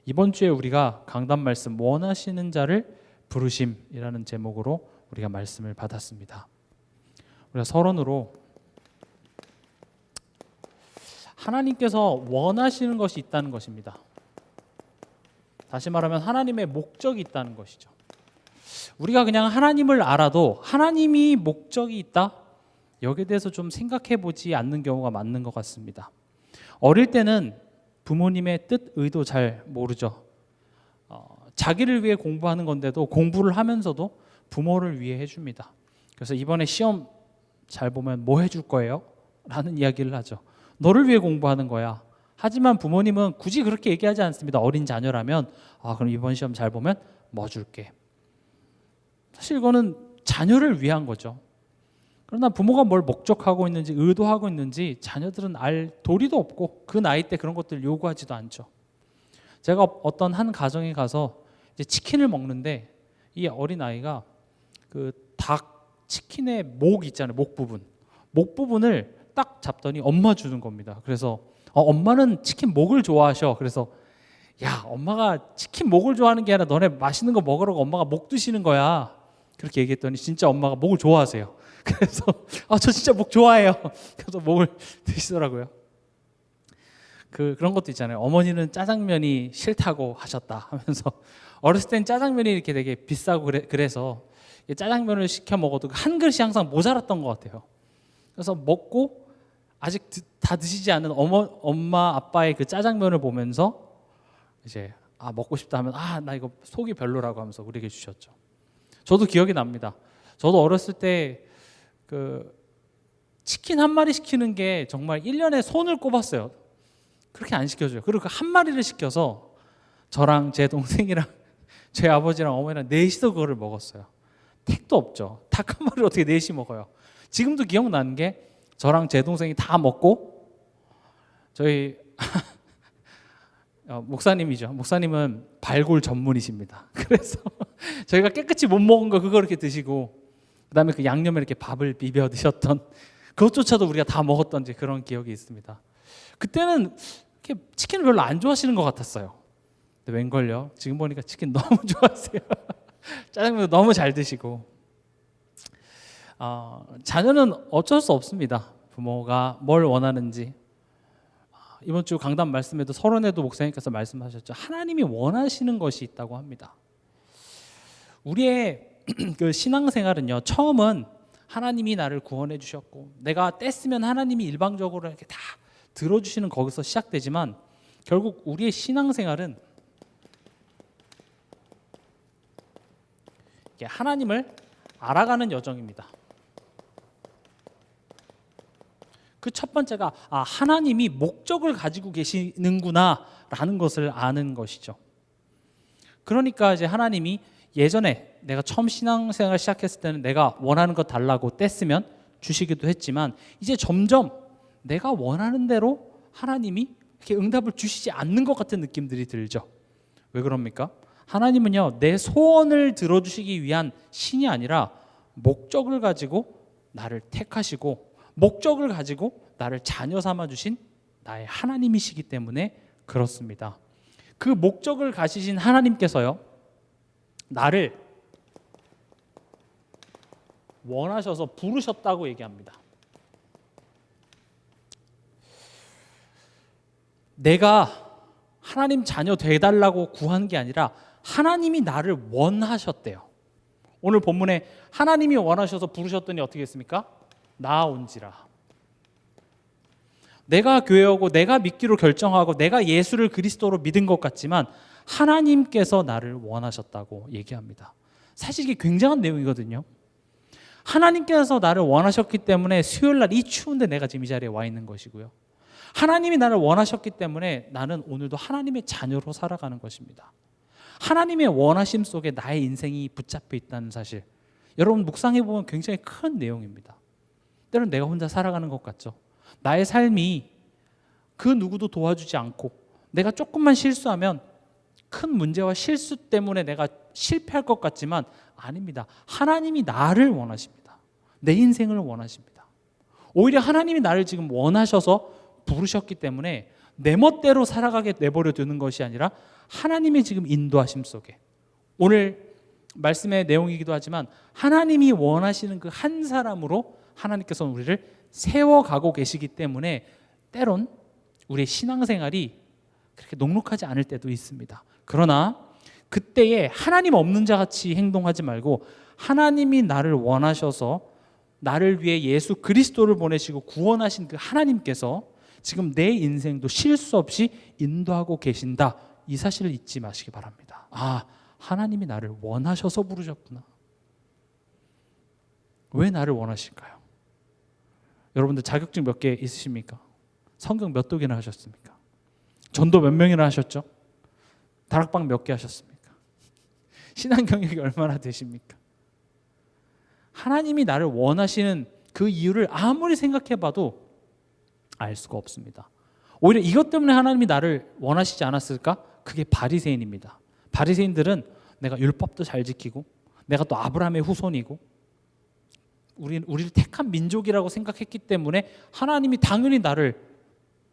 이번 주에 우리가 강단 말씀 원하시는 자를 부르심이라는 제목으로 우리가 말씀을 받았습니다. 우리가 서론으로 하나님께서 원하시는 것이 있다는 것입니다. 다시 말하면 하나님의 목적이 있다는 것이죠. 우리가 그냥 하나님을 알아도 하나님이 목적이 있다? 여기에 대해서 좀 생각해 보지 않는 경우가 많은 것 같습니다. 어릴 때는 부모님의 뜻, 의도 잘 모르죠. 자기를 위해 공부하는 건데도 공부를 하면서도 부모를 위해 해줍니다. 그래서 이번에 시험 잘 보면 뭐 해줄 거예요? 라는 이야기를 하죠. 너를 위해 공부하는 거야. 하지만 부모님은 굳이 그렇게 얘기하지 않습니다. 어린 자녀라면 그럼 이번 시험 잘 보면 뭐 줄게. 사실 이거는 자녀를 위한 거죠. 그러나 부모가 뭘 목적하고 있는지 의도하고 있는지 자녀들은 알 도리도 없고 그 나이 때 그런 것들 요구하지도 않죠. 제가 어떤 한 가정에 가서 이제 치킨을 먹는데 이 어린 아이가 그 닭 치킨의 목 있잖아요. 목 부분을 딱 잡더니 엄마 주는 겁니다. 그래서 엄마는 치킨 목을 좋아하셔. 그래서 야, 엄마가 치킨 목을 좋아하는 게 아니라 너네 맛있는 거 먹으라고 엄마가 목 드시는 거야. 그렇게 얘기했더니 진짜 엄마가 목을 좋아하세요. 그래서 저 진짜 목 좋아해요. 그래서 목을 드시더라고요. 그런 것도 있잖아요. 어머니는 짜장면이 싫다고 하셨다 하면서 어렸을 땐 짜장면이 이렇게 되게 비싸고 그래서 짜장면을 시켜 먹어도 한 그릇이 항상 모자랐던 것 같아요. 그래서 먹고 아직 다 드시지 않은 엄마 아빠의 그 짜장면을 보면서 이제 먹고 싶다 하면 나 이거 속이 별로라고 하면서 우리에게 주셨죠. 저도 기억이 납니다. 저도 어렸을 때 그 치킨 한 마리 시키는 게 정말 1년에 손을 꼽았어요. 그렇게 안 시켜줘요. 그리고 한 마리를 시켜서 저랑 제 동생이랑 제 아버지랑 어머니랑 넷이서 그거를 먹었어요. 택도 없죠. 닭 한 마리를 어떻게 넷이 먹어요. 지금도 기억나는 게 저랑 제 동생이 다 먹고 저희 목사님이죠. 목사님은 발골 전문이십니다. 그래서 저희가 깨끗이 못 먹은 거 그거 이렇게 드시고 그다음에 그 양념에 이렇게 밥을 비벼 드셨던 그것조차도 우리가 다 먹었던 그런 기억이 있습니다. 그때는 이렇게 치킨을 별로 안 좋아하시는 것 같았어요. 근데 웬걸요? 지금 보니까 치킨 너무 좋아하세요. 짜장면도 너무 잘 드시고. 자녀는 어쩔 수 없습니다. 부모가 뭘 원하는지. 이번 주 강단 말씀에도 서론에도 목사님께서 말씀하셨죠. 하나님이 원하시는 것이 있다고 합니다. 우리의 그 신앙생활은요, 처음은 하나님이 나를 구원해 주셨고 내가 뗐으면 하나님이 일방적으로 이렇게 다 들어주시는 거기서 시작되지만 결국 우리의 신앙생활은 하나님을 알아가는 여정입니다. 그 첫 번째가 하나님이 목적을 가지고 계시는구나 라는 것을 아는 것이죠. 그러니까 이제 하나님이 예전에 내가 처음 신앙생활 시작했을 때는 내가 원하는 것 달라고 뗐으면 주시기도 했지만 이제 점점 내가 원하는 대로 하나님이 이렇게 응답을 주시지 않는 것 같은 느낌들이 들죠. 왜 그럽니까? 하나님은요, 내 소원을 들어주시기 위한 신이 아니라 목적을 가지고 나를 택하시고 목적을 가지고 나를 자녀 삼아 주신 나의 하나님이시기 때문에 그렇습니다. 그 목적을 가지신 하나님께서요, 나를 원하셔서 부르셨다고 얘기합니다. 내가 하나님 자녀 되달라고 구한 게 아니라 하나님이 나를 원하셨대요. 오늘 본문에 하나님이 원하셔서 부르셨더니 어떻게 했습니까? 나아온지라. 내가 교회하고 내가 믿기로 결정하고 내가 예수를 그리스도로 믿은 것 같지만 하나님께서 나를 원하셨다고 얘기합니다. 사실 이게 굉장한 내용이거든요. 하나님께서 나를 원하셨기 때문에 수요일날 이 추운데 내가 지금 이 자리에 와 있는 것이고요. 하나님이 나를 원하셨기 때문에 나는 오늘도 하나님의 자녀로 살아가는 것입니다. 하나님의 원하심 속에 나의 인생이 붙잡혀 있다는 사실, 여러분 묵상해 보면 굉장히 큰 내용입니다. 때로는 내가 혼자 살아가는 것 같죠. 나의 삶이 그 누구도 도와주지 않고 내가 조금만 실수하면 큰 문제와 실수 때문에 내가 실패할 것 같지만 아닙니다. 하나님이 나를 원하십니다. 내 인생을 원하십니다. 오히려 하나님이 나를 지금 원하셔서 부르셨기 때문에 내 멋대로 살아가게 내버려 두는 것이 아니라 하나님의 지금 인도하심 속에, 오늘 말씀의 내용이기도 하지만 하나님이 원하시는 그 한 사람으로 하나님께서는 우리를 세워가고 계시기 때문에 때론 우리의 신앙생활이 그렇게 녹록하지 않을 때도 있습니다. 그러나 그때에 하나님 없는 자같이 행동하지 말고, 하나님이 나를 원하셔서 나를 위해 예수 그리스도를 보내시고 구원하신 그 하나님께서 지금 내 인생도 실수 없이 인도하고 계신다, 이 사실을 잊지 마시기 바랍니다. 하나님이 나를 원하셔서 부르셨구나. 왜 나를 원하실까요? 여러분들 자격증 몇 개 있으십니까? 성경 몇 독이나 하셨습니까? 전도 몇 명이나 하셨죠? 다락방 몇 개 하셨습니까? 신앙 경력이 얼마나 되십니까? 하나님이 나를 원하시는 그 이유를 아무리 생각해봐도 알 수가 없습니다. 오히려 이것 때문에 하나님이 나를 원하시지 않았을까? 그게 바리새인입니다. 바리새인들은 내가 율법도 잘 지키고, 내가 또 아브라함의 후손이고, 우리를 택한 민족이라고 생각했기 때문에 하나님이 당연히 나를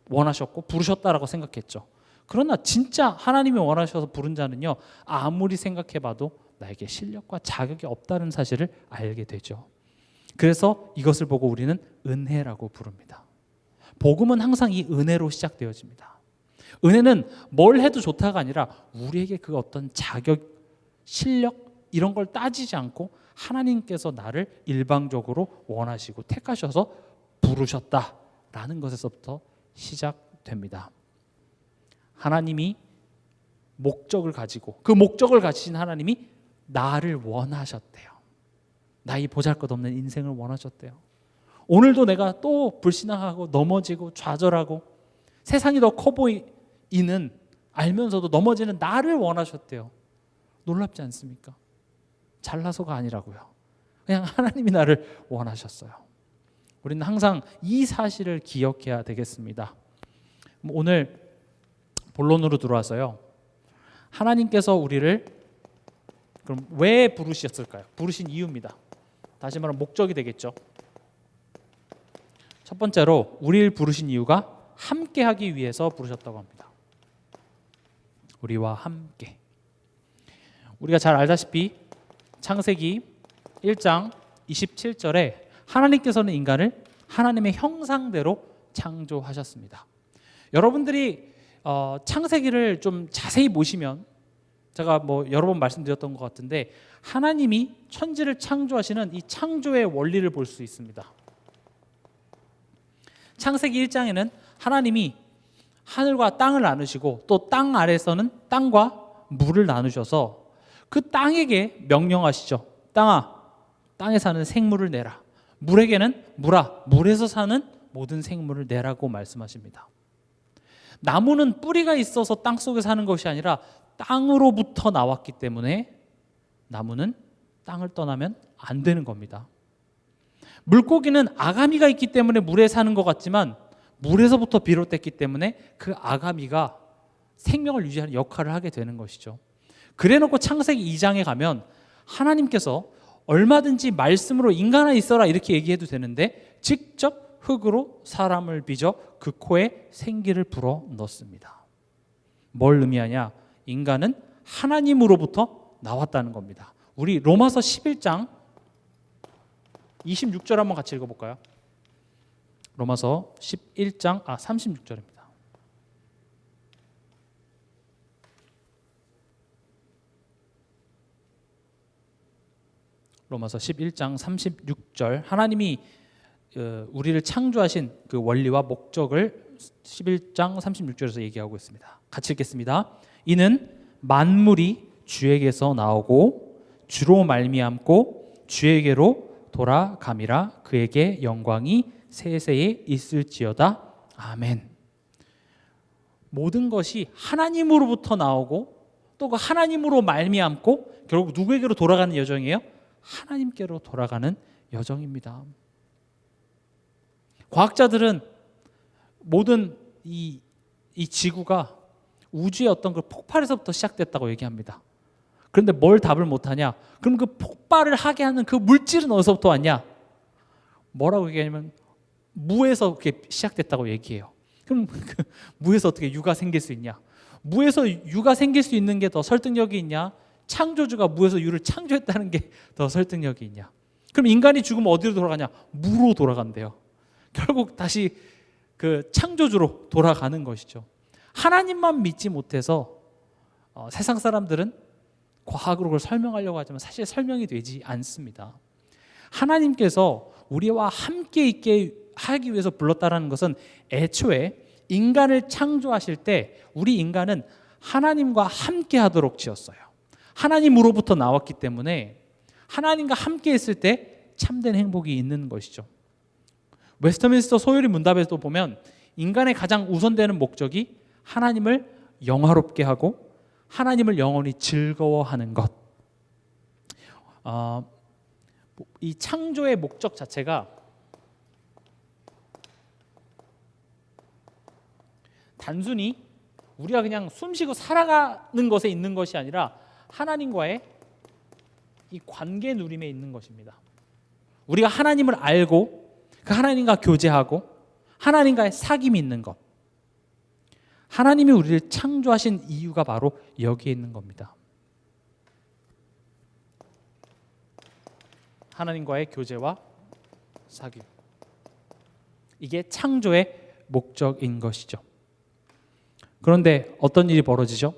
원하셨고 부르셨다라고 생각했죠. 그러나 진짜 하나님이 원하셔서 부른 자는요, 아무리 생각해봐도 나에게 실력과 자격이 없다는 사실을 알게 되죠. 그래서 이것을 보고 우리는 은혜라고 부릅니다. 복음은 항상 이 은혜로 시작되어집니다. 은혜는 뭘 해도 좋다가 아니라 우리에게 그 어떤 자격, 실력 이런 걸 따지지 않고 하나님께서 나를 일방적으로 원하시고 택하셔서 부르셨다라는 것에서부터 시작됩니다. 하나님이 목적을 가지고, 그 목적을 가지신 하나님이 나를 원하셨대요. 나의 보잘것없는 인생을 원하셨대요. 오늘도 내가 또 불신앙하고 넘어지고 좌절하고 세상이 더 커 보이는 알면서도 넘어지는 나를 원하셨대요. 놀랍지 않습니까? 잘나서가 아니라고요. 그냥 하나님이 나를 원하셨어요. 우리는 항상 이 사실을 기억해야 되겠습니다. 오늘 본론으로 들어와서요, 하나님께서 우리를 그럼 왜 부르셨을까요? 부르신 이유입니다. 다시 말하면 목적이 되겠죠. 첫 번째로 우리를 부르신 이유가 함께하기 위해서 부르셨다고 합니다. 우리와 함께. 우리가 잘 알다시피 창세기 1장 27절에 하나님께서는 인간을 하나님의 형상대로 창조하셨습니다. 여러분들이 창세기를 좀 자세히 보시면, 제가 여러 번 말씀드렸던 것 같은데, 하나님이 천지를 창조하시는 이 창조의 원리를 볼 수 있습니다. 창세기 1장에는 하나님이 하늘과 땅을 나누시고, 또 땅 아래에서는 땅과 물을 나누셔서 그 땅에게 명령하시죠. 땅아, 땅에 사는 생물을 내라. 물에게는 물아, 물에서 사는 모든 생물을 내라고 말씀하십니다. 나무는 뿌리가 있어서 땅 속에 사는 것이 아니라 땅으로부터 나왔기 때문에 나무는 땅을 떠나면 안 되는 겁니다. 물고기는 아가미가 있기 때문에 물에 사는 것 같지만 물에서부터 비롯됐기 때문에 그 아가미가 생명을 유지하는 역할을 하게 되는 것이죠. 그래놓고 창세기 2장에 가면 하나님께서 얼마든지 말씀으로 인간아 있어라 이렇게 얘기해도 되는데 직접 흙으로 사람을 빚어 그 코에 생기를 불어 넣습니다. 뭘 의미하냐? 인간은 하나님으로부터 나왔다는 겁니다. 우리 로마서 11장 26절 한번 같이 읽어볼까요? 로마서 11장 36절입니다. 로마서 11장 36절, 하나님이 우리를 창조하신 그 원리와 목적을 11장 36절에서 얘기하고 있습니다. 같이 읽겠습니다. 이는 만물이 주에게서 나오고 주로 말미암고 주에게로 돌아감이라 그에게 영광이 세세에 있을지어다. 아멘. 모든 것이 하나님으로부터 나오고 또 그 하나님으로 말미암고 결국 누구에게로 돌아가는 여정이에요? 하나님께로 돌아가는 여정입니다. 과학자들은 모든 이 지구가 우주의 어떤 그 폭발에서부터 시작됐다고 얘기합니다. 그런데 뭘 답을 못하냐? 그럼 그 폭발을 하게 하는 그 물질은 어디서부터 왔냐? 뭐라고 얘기하냐면 무에서 그게 시작됐다고 얘기해요. 그럼 그 무에서 어떻게 유가 생길 수 있냐? 무에서 유가 생길 수 있는 게 더 설득력이 있냐? 창조주가 무에서 유를 창조했다는 게 더 설득력이 있냐? 그럼 인간이 죽으면 어디로 돌아가냐? 무로 돌아간대요. 결국 다시 그 창조주로 돌아가는 것이죠. 하나님만 믿지 못해서 세상 사람들은 과학으로 그걸 설명하려고 하지만 사실 설명이 되지 않습니다. 하나님께서 우리와 함께 있게 하기 위해서 불렀다라는 것은 애초에 인간을 창조하실 때 우리 인간은 하나님과 함께 하도록 지었어요. 하나님으로부터 나왔기 때문에 하나님과 함께 있을 때 참된 행복이 있는 것이죠. 웨스터민스터 소요리 문답에도 보면 인간의 가장 우선되는 목적이 하나님을 영화롭게 하고 하나님을 영원히 즐거워하는 것. 이 창조의 목적 자체가 단순히 우리가 그냥 숨쉬고 살아가는 것에 있는 것이 아니라 하나님과의 이 관계 누림에 있는 것입니다. 우리가 하나님을 알고 그 하나님과 교제하고 하나님과의 사귐이 있는 것. 하나님이 우리를 창조하신 이유가 바로 여기에 있는 겁니다. 하나님과의 교제와 사귐. 이게 창조의 목적인 것이죠. 그런데 어떤 일이 벌어지죠?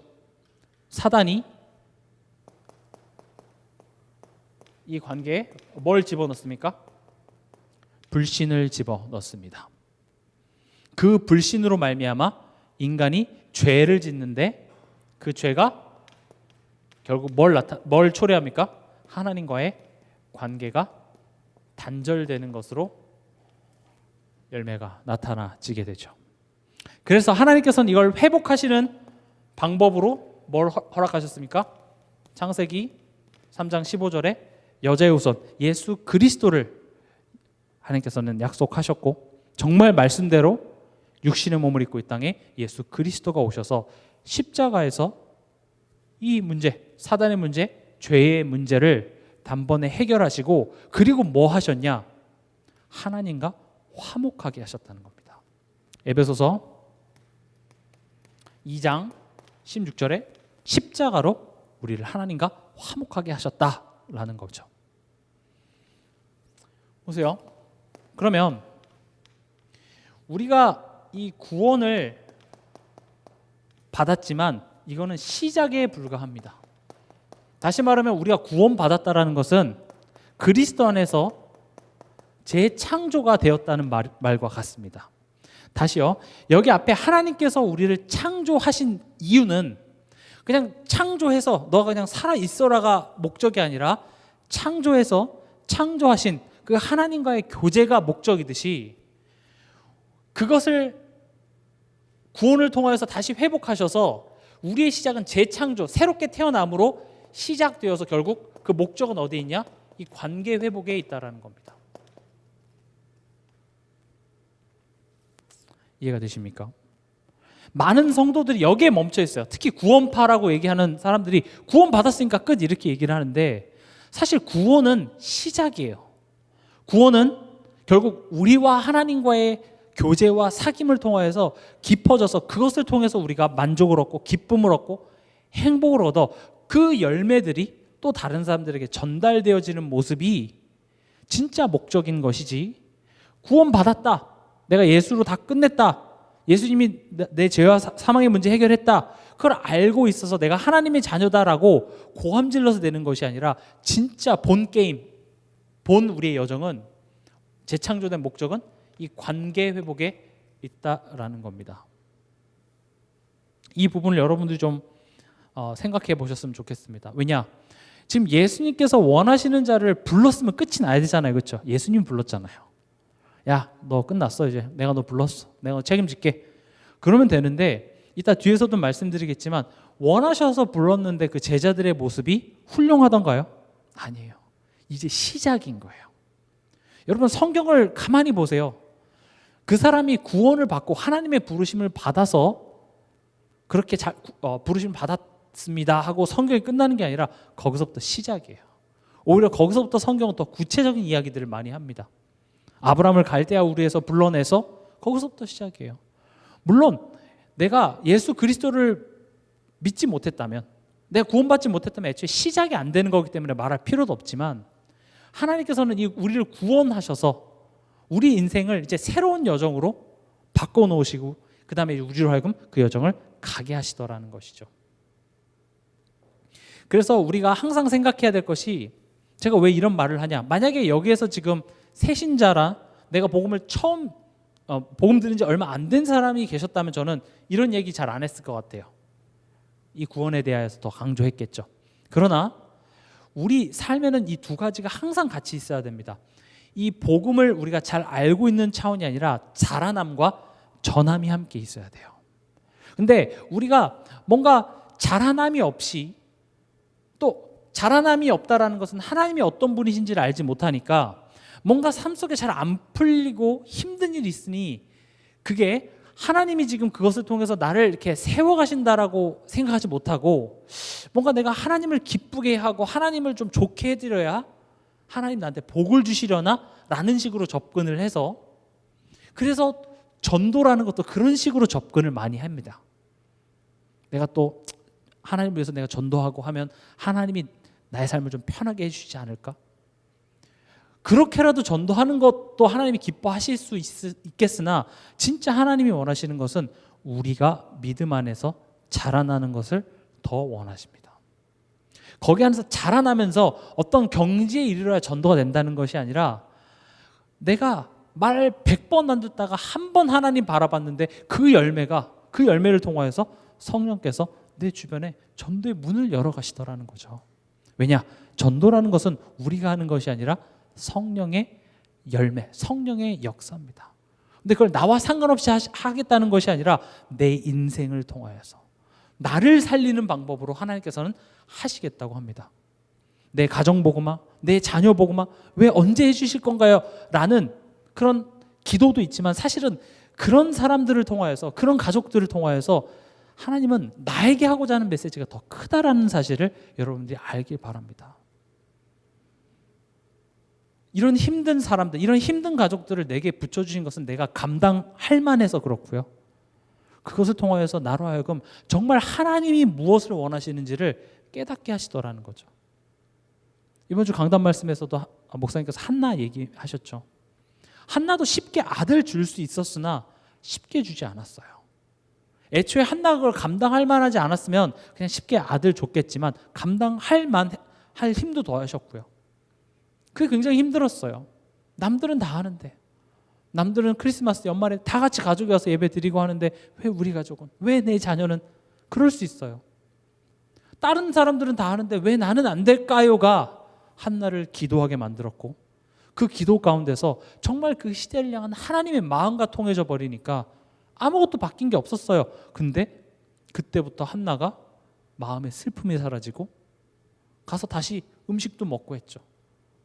사단이 이 관계에 뭘 집어넣습니까? 불신을 집어넣습니다. 그 불신으로 말미암아 인간이 죄를 짓는데 그 죄가 결국 뭘 초래합니까? 하나님과의 관계가 단절되는 것으로 열매가 나타나지게 되죠. 그래서 하나님께서는 이걸 회복하시는 방법으로 뭘 허락하셨습니까? 창세기 3장 15절에 여자의 후손 예수 그리스도를 하나님께서는 약속하셨고 정말 말씀대로 육신의 몸을 입고 이 땅에 예수 그리스도가 오셔서 십자가에서 이 문제, 사단의 문제, 죄의 문제를 단번에 해결하시고 그리고 뭐 하셨냐? 하나님과 화목하게 하셨다는 겁니다. 에베소서 2장 16절에 십자가로 우리를 하나님과 화목하게 하셨다라는 거죠. 보세요. 그러면 우리가 이 구원을 받았지만 이거는 시작에 불과합니다. 다시 말하면 우리가 구원받았다라는 것은 그리스도 안에서 재창조가 되었다는 말과 같습니다. 다시요. 여기 앞에 하나님께서 우리를 창조하신 이유는 그냥 창조해서 너가 그냥 살아있어라가 목적이 아니라 창조해서 창조하신 그 하나님과의 교제가 목적이듯이 그것을 구원을 통하여서 다시 회복하셔서 우리의 시작은 재창조, 새롭게 태어남으로 시작되어서 결국 그 목적은 어디에 있냐? 이 관계 회복에 있다라는 겁니다. 이해가 되십니까? 많은 성도들이 여기에 멈춰 있어요. 특히 구원파라고 얘기하는 사람들이 구원 받았으니까 끝 이렇게 얘기를 하는데 사실 구원은 시작이에요. 구원은 결국 우리와 하나님과의 교제와 사귐을 통하여서 깊어져서 그것을 통해서 우리가 만족을 얻고 기쁨을 얻고 행복을 얻어 그 열매들이 또 다른 사람들에게 전달되어지는 모습이 진짜 목적인 것이지 구원받았다. 내가 예수로 다 끝냈다. 예수님이 내 죄와 사망의 문제 해결했다. 그걸 알고 있어서 내가 하나님의 자녀다라고 고함질러서 되는 것이 아니라 진짜 본 게임, 본 우리의 여정은 재창조된 목적은 이 관계 회복에 있다라는 겁니다. 이 부분을 여러분들이 좀 생각해 보셨으면 좋겠습니다. 왜냐? 지금 예수님께서 원하시는 자를 불렀으면 끝이 나야 되잖아요. 그렇죠? 예수님 불렀잖아요. 야, 너 끝났어 이제. 내가 너 불렀어. 내가 너 책임질게. 그러면 되는데 이따 뒤에서도 말씀드리겠지만 원하셔서 불렀는데 그 제자들의 모습이 훌륭하던가요? 아니에요. 이제 시작인 거예요. 여러분 성경을 가만히 보세요. 그 사람이 구원을 받고 하나님의 부르심을 받아서 그렇게 부르심을 받았습니다 하고 성경이 끝나는 게 아니라 거기서부터 시작이에요. 오히려 거기서부터 성경은 더 구체적인 이야기들을 많이 합니다. 아브라함을 갈대아 우르에서 불러내서 거기서부터 시작이에요. 물론 내가 예수 그리스도를 믿지 못했다면, 내가 구원받지 못했다면 애초에 시작이 안 되는 거기 때문에 말할 필요도 없지만, 하나님께서는 우리를 구원하셔서 우리 인생을 이제 새로운 여정으로 바꿔놓으시고 그 다음에 우리로 하여금 그 여정을 가게 하시더라는 것이죠. 그래서 우리가 항상 생각해야 될 것이, 제가 왜 이런 말을 하냐, 만약에 여기에서 지금 새신자라 내가 복음을 처음 복음 들은 지 얼마 안 된 사람이 계셨다면 저는 이런 얘기 잘 안 했을 것 같아요. 이 구원에 대하여서 더 강조했겠죠. 그러나 우리 삶에는 이 두 가지가 항상 같이 있어야 됩니다. 이 복음을 우리가 잘 알고 있는 차원이 아니라 자라남과 전함이 함께 있어야 돼요. 근데 우리가 뭔가 자라남이 없이, 또 자라남이 없다라는 것은 하나님이 어떤 분이신지를 알지 못하니까 뭔가 삶 속에 잘 안 풀리고 힘든 일이 있으니, 그게 하나님이 지금 그것을 통해서 나를 이렇게 세워가신다라고 생각하지 못하고, 뭔가 내가 하나님을 기쁘게 하고 하나님을 좀 좋게 해드려야 하나님 나한테 복을 주시려나? 라는 식으로 접근을 해서, 그래서 전도라는 것도 그런 식으로 접근을 많이 합니다. 내가 또 하나님을 위해서 내가 전도하고 하면 하나님이 나의 삶을 좀 편하게 해주시지 않을까? 그렇게라도 전도하는 것도 하나님이 기뻐하실 수 있겠으나, 진짜 하나님이 원하시는 것은 우리가 믿음 안에서 자라나는 것을 더 원하십니다. 거기 안에서 자라나면서 어떤 경지에 이르러야 전도가 된다는 것이 아니라, 내가 말 100번 안 듣다가 한 번 하나님 바라봤는데 그 열매를 통하여서 성령께서 내 주변에 전도의 문을 열어가시더라는 거죠. 왜냐? 전도라는 것은 우리가 하는 것이 아니라 성령의 열매, 성령의 역사입니다. 근데 그걸 나와 상관없이 하겠다는 것이 아니라 내 인생을 통하여서 나를 살리는 방법으로 하나님께서는 하시겠다고 합니다. 내 가정 복음화, 내 자녀 복음화, 왜 언제 해주실 건가요? 라는 그런 기도도 있지만, 사실은 그런 사람들을 통하여서, 그런 가족들을 통하여서 하나님은 나에게 하고자 하는 메시지가 더 크다라는 사실을 여러분들이 알길 바랍니다. 이런 힘든 사람들, 이런 힘든 가족들을 내게 붙여주신 것은 내가 감당할 만해서 그렇고요, 그것을 통하여서 나로 하여금 정말 하나님이 무엇을 원하시는지를 깨닫게 하시더라는 거죠. 이번 주 강단 말씀에서도 목사님께서 한나 얘기하셨죠. 한나도 쉽게 아들 줄 수 있었으나 쉽게 주지 않았어요. 애초에 한나가 그걸 감당할 만하지 않았으면 그냥 쉽게 아들 줬겠지만, 감당할 만할 힘도 더하셨고요. 그게 굉장히 힘들었어요. 남들은 다 하는데, 남들은 크리스마스 연말에 다 같이 가족이 와서 예배 드리고 하는데 왜 우리 가족은, 왜 내 자녀는 그럴 수 있어요. 다른 사람들은 다 하는데 왜 나는 안 될까요가 한나를 기도하게 만들었고, 그 기도 가운데서 정말 그 시대를 향한 하나님의 마음과 통해져 버리니까 아무것도 바뀐 게 없었어요. 근데 그때부터 한나가 마음의 슬픔이 사라지고 가서 다시 음식도 먹고 했죠.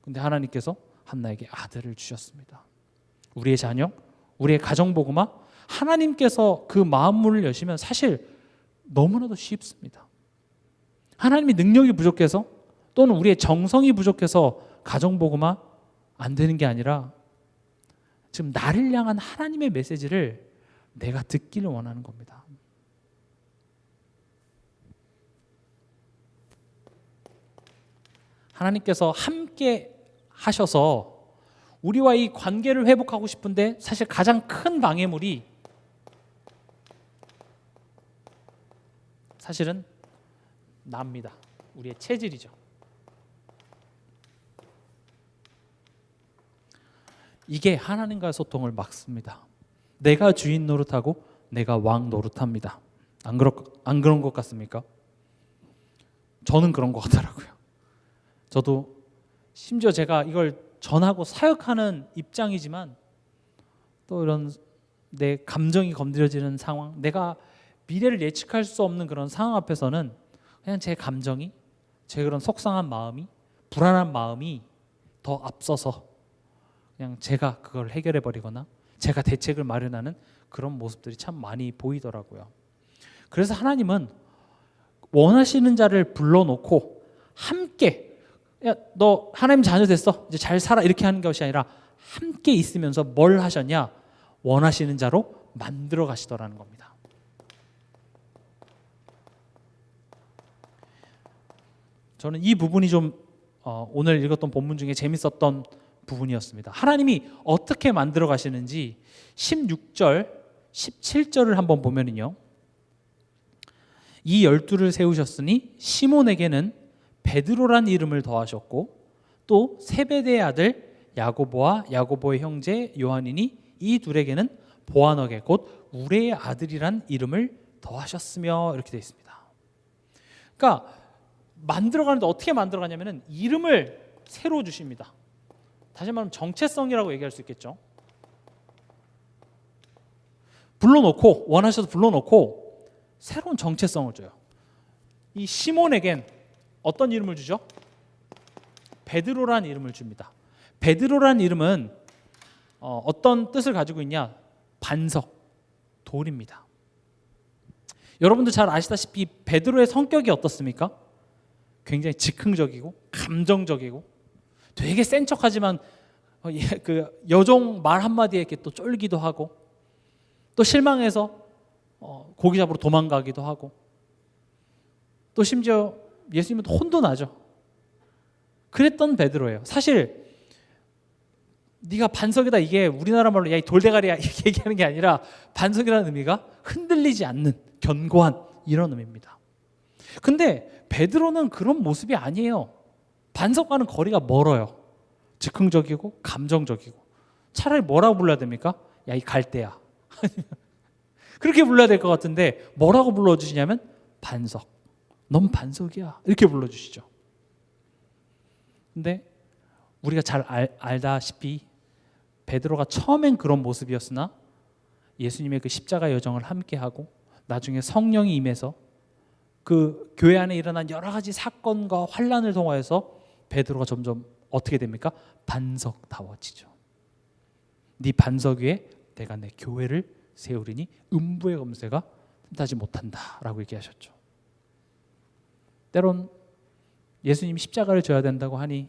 근데 하나님께서 한나에게 아들을 주셨습니다. 우리의 자녀, 우리의 가정 복음화, 하나님께서 그 마음문을 여시면 사실 너무나도 쉽습니다. 하나님이 능력이 부족해서, 또는 우리의 정성이 부족해서 가정 복음화 안 되는 게 아니라, 지금 나를 향한 하나님의 메시지를 내가 듣기를 원하는 겁니다. 하나님께서 함께 하셔서 우리와 이 관계를 회복하고 싶은데, 사실 가장 큰 방해물이 사실은 납니다. 우리의 체질이죠. 이게 하나님과의 소통을 막습니다. 내가 주인 노릇하고 내가 왕 노릇합니다. 안 그런 것 같습니까? 저는 그런 것 같더라고요. 저도 심지어 제가 이걸 전하고 사역하는 입장이지만, 또 이런 내 감정이 건드려지는 상황, 내가 미래를 예측할 수 없는 그런 상황 앞에서는 그냥 제 감정이, 제 그런 속상한 마음이, 불안한 마음이 더 앞서서 그냥 제가 그걸 해결해 버리거나 제가 대책을 마련하는 그런 모습들이 참 많이 보이더라고요. 그래서 하나님은 원하시는 자를 불러놓고 함께, 야, 너 하나님 자녀 됐어, 이제 잘 살아, 이렇게 하는 것이 아니라 함께 있으면서 뭘 하셨냐? 원하시는 자로 만들어 가시더라는 겁니다. 저는 이 부분이 좀 오늘 읽었던 본문 중에 재밌었던 부분이었습니다. 하나님이 어떻게 만들어 가시는지 16절, 17절을 한번 보면은요. 이 12를 세우셨으니 시몬에게는 베드로란 이름을 더하셨고 또 세베대의 아들 야고보와 야고보의 형제 요한이니 이 둘에게는 보아너게 곧 우레의 아들이란 이름을 더하셨으며 이렇게 되어 있습니다. 그러니까 만들어가는데 어떻게 만들어가냐면은 이름을 새로 주십니다. 다시 말하면 정체성이라고 얘기할 수 있겠죠. 불러놓고 원하셔서 불러놓고 새로운 정체성을 줘요. 이 시몬에겐 어떤 이름을 주죠? 베드로라는 이름을 줍니다. 베드로라는 이름은 어떤 뜻을 가지고 있냐? 반석, 돌입니다. 여러분도 잘 아시다시피 베드로의 성격이 어떻습니까? 굉장히 즉흥적이고 감정적이고 되게 센 척하지만 그 여종 말 한마디에 이렇게 또 쫄기도 하고 또 실망해서 고기 잡으러 도망가기도 하고 또 심지어 예수님한테 혼도 나죠. 그랬던 베드로예요. 사실 네가 반석이다 이게 우리나라 말로 야 이 돌대가리야 이렇게 얘기하는 게 아니라 반석이라는 의미가 흔들리지 않는 견고한 이런 의미입니다. 근데 베드로는 그런 모습이 아니에요. 반석과는 거리가 멀어요. 즉흥적이고 감정적이고 차라리 뭐라고 불러야 됩니까? 야 이 갈대야 그렇게 불러야 될 것 같은데 뭐라고 불러주시냐면 반석, 넌 반석이야 이렇게 불러주시죠. 근데 우리가 잘 알다시피 베드로가 처음엔 그런 모습이었으나 예수님의 그 십자가 여정을 함께하고 나중에 성령이 임해서 그 교회 안에 일어난 여러 가지 사건과 환란을 통하여서 베드로가 점점 어떻게 됩니까? 반석다워지죠. 네 반석 위에 내가 내 교회를 세우리니 음부의 검새가 틈타지 못한다라고 얘기하셨죠. 때론 예수님이 십자가를 져야 된다고 하니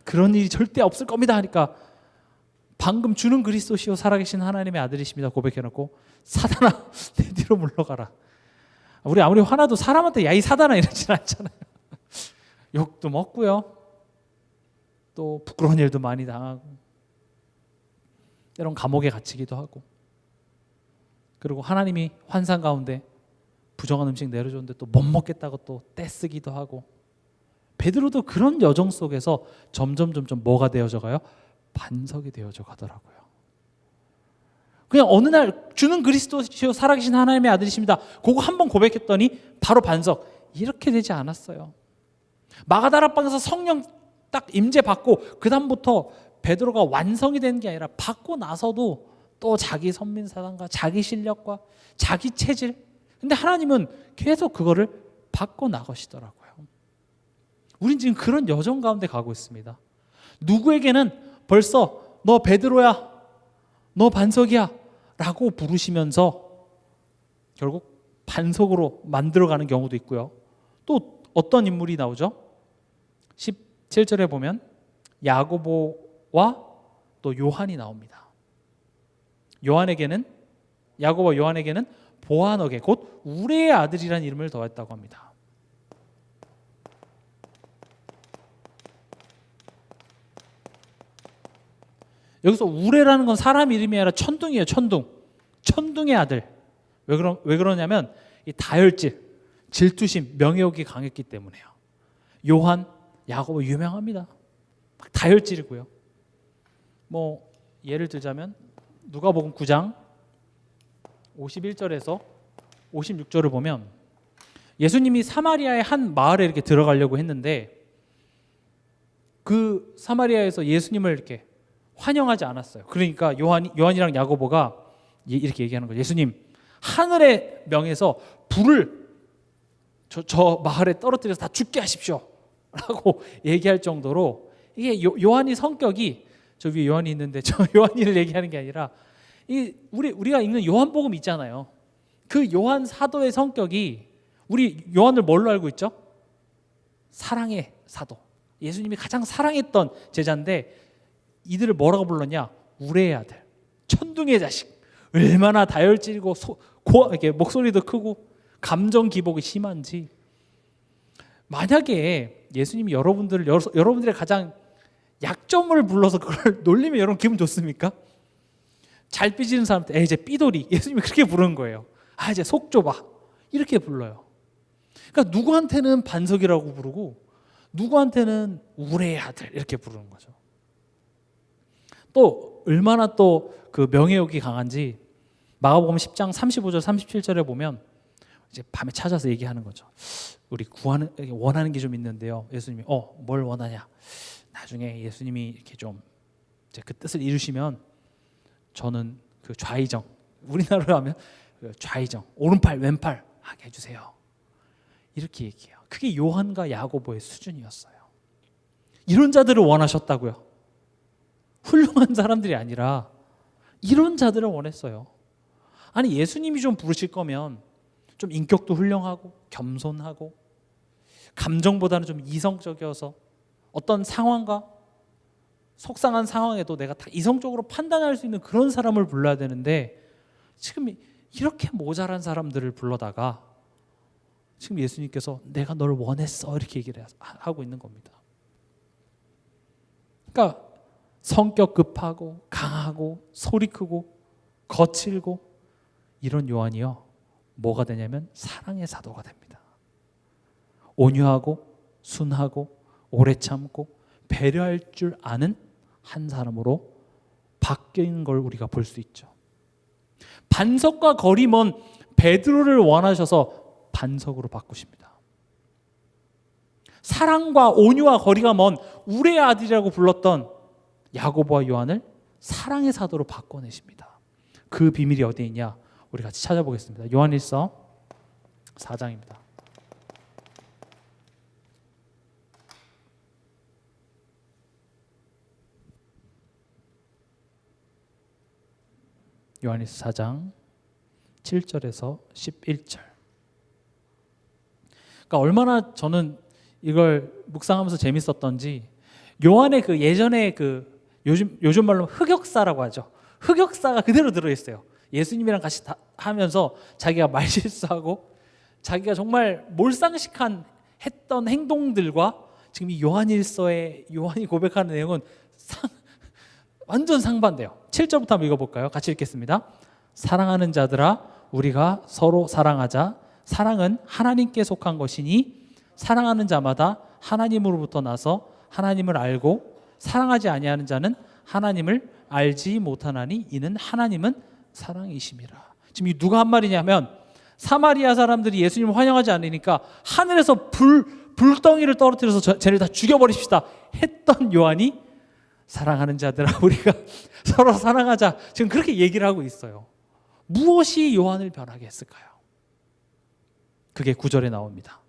그런 일이 절대 없을 겁니다 하니까 방금 주는 그리스도시요 살아계신 하나님의 아들이십니다 고백해놓고 사단아 내 뒤로 물러가라. 우리 아무리 화나도 사람한테 야 이 사단아 이러진 않잖아요. 욕도 먹고요. 또 부끄러운 일도 많이 당하고 때론 감옥에 갇히기도 하고 그리고 하나님이 환상 가운데 부정한 음식 내려줬는데 또 못 먹겠다고 또 떼쓰기도 하고 베드로도 그런 여정 속에서 점점 뭐가 되어져 가요? 반석이 되어져 가더라고요. 그냥 어느 날 주는 그리스도시요 살아계신 하나님의 아들이십니다. 그거 한번 고백했더니 바로 반석. 이렇게 되지 않았어요. 마가다라방에서 성령 딱 임재 받고 그 다음부터 베드로가 완성이 되는 게 아니라 받고 나서도 또 자기 선민사상과 자기 실력과 자기 체질. 근데 하나님은 계속 그거를 받고 나가시더라고요. 우린 지금 그런 여정 가운데 가고 있습니다. 누구에게는 벌써 너 베드로야, 너 반석이야 라고 부르시면서 결국 반석으로 만들어가는 경우도 있고요. 또 어떤 인물이 나오죠? 17절에 보면 야고보와 또 요한이 나옵니다. 야고보와 요한에게는 보아너게 곧 우레의 아들이라는 이름을 더했다고 합니다. 여기서 우레라는 건 사람 이름이 아니라 천둥이에요. 천둥의 아들. 왜 그러냐면 이 다혈질, 질투심, 명예욕이 강했기 때문에요. 요한, 야고보 유명합니다. 다혈질이고요. 뭐 예를 들자면 누가복음 9장 51절에서 56절을 보면 예수님이 사마리아의 한 마을에 이렇게 들어가려고 했는데 그 사마리아에서 예수님을 이렇게 환영하지 않았어요. 그러니까 요한이랑 야고보가 이렇게 얘기하는 거예요. 예수님, 하늘의 명에서 불을 저 마을에 떨어뜨려서 다 죽게 하십시오 라고 얘기할 정도로 이게 요한이 성격이 저 위에 요한이 있는데 저 요한이를 얘기하는 게 아니라 우리가 읽는 요한복음 있잖아요. 그 요한 사도의 성격이 우리 요한을 뭘로 알고 있죠? 사랑의 사도. 예수님이 가장 사랑했던 제자인데 이들을 뭐라고 불렀냐? 우레의 아들, 천둥의 자식. 얼마나 다혈질이고 이렇게 목소리도 크고 감정 기복이 심한지 만약에 예수님이 여러분들의 가장 약점을 불러서 그걸 놀리면 여러분 기분 좋습니까? 잘 삐지는 사람한테 이제 삐돌이, 예수님이 그렇게 부르는 거예요. 이제 속 좁아, 이렇게 불러요. 그러니까 누구한테는 반석이라고 부르고 누구한테는 우레의 아들 이렇게 부르는 거죠. 또 얼마나 또 그 명예욕이 강한지 마가복음 10장 35절 37절에 보면 이제 밤에 찾아서 얘기하는 거죠. 우리 원하는 게 좀 있는데요. 예수님이 뭘 원하냐? 나중에 예수님이 이렇게 좀 이제 그 뜻을 이루시면 저는 그 좌의정, 우리나라로 하면 그 좌의정, 오른팔 왼팔 하게 해주세요. 이렇게 얘기해요. 그게 요한과 야고보의 수준이었어요. 이런 자들을 원하셨다고요. 훌륭한 사람들이 아니라 이런 자들을 원했어요. 아니 예수님이 좀 부르실 거면 좀 인격도 훌륭하고 겸손하고 감정보다는 좀 이성적이어서 어떤 상황과 속상한 상황에도 내가 다 이성적으로 판단할 수 있는 그런 사람을 불러야 되는데 지금 이렇게 모자란 사람들을 불러다가 지금 예수님께서 내가 널 원했어 이렇게 얘기를 하고 있는 겁니다. 그러니까 성격 급하고 강하고 소리 크고 거칠고 이런 요한이요 뭐가 되냐면 사랑의 사도가 됩니다. 온유하고 순하고 오래 참고 배려할 줄 아는 한 사람으로 바뀐 걸 우리가 볼 수 있죠. 반석과 거리 먼 베드로를 원하셔서 반석으로 바꾸십니다. 사랑과 온유와 거리가 먼 우레의 아들이라고 불렀던 야고보와 요한을 사랑의 사도로 바꿔내십니다. 그 비밀이 어디에 있냐? 우리 같이 찾아보겠습니다. 요한일서 4장입니다. 요한일서 4장 7절에서 11절. 그러니까 얼마나 저는 이걸 묵상하면서 재밌었던지 요한의 그 예전에 그 요즘 말로 흑역사라고 하죠. 흑역사가 그대로 들어있어요. 예수님이랑 같이 하면서 자기가 말실수하고 자기가 정말 몰상식한 했던 행동들과 지금 이 요한일서에 요한이 고백하는 내용은 완전 상반돼요. 7절부터 한번 읽어볼까요? 같이 읽겠습니다. 사랑하는 자들아 우리가 서로 사랑하자. 사랑은 하나님께 속한 것이니 사랑하는 자마다 하나님으로부터 나서 하나님을 알고 사랑하지 아니하는 자는 하나님을 알지 못하나니 이는 하나님은 사랑이심이라. 지금 이 누가 한 말이냐면 사마리아 사람들이 예수님을 환영하지 않으니까 하늘에서 불덩이를 떨어뜨려서 쟤를 다 죽여버립시다 했던 요한이 사랑하는 자들아 우리가 서로 사랑하자 지금 그렇게 얘기를 하고 있어요. 무엇이 요한을 변하게 했을까요? 그게 9절에 나옵니다.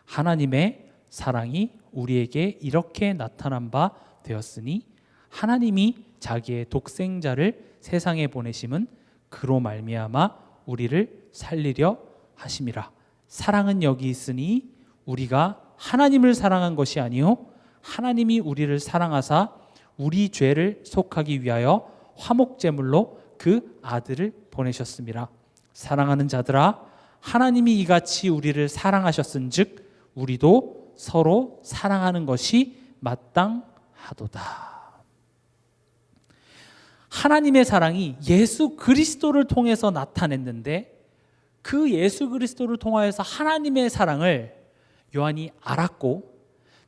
하나님의 사랑이 우리에게 이렇게 나타난 바 되었으니 하나님이 자기의 독생자를 세상에 보내심은 그로 말미암아 우리를 살리려 하심이라. 사랑은 여기 있으니 우리가 하나님을 사랑한 것이 아니요 하나님이 우리를 사랑하사 우리 죄를 속하기 위하여 화목제물로 그 아들을 보내셨음이라. 사랑하는 자들아 하나님이 이같이 우리를 사랑하셨은즉 우리도 서로 사랑하는 것이 마땅하도다. 하나님의 사랑이 예수 그리스도를 통해서 나타냈는데 그 예수 그리스도를 통하여서 하나님의 사랑을 요한이 알았고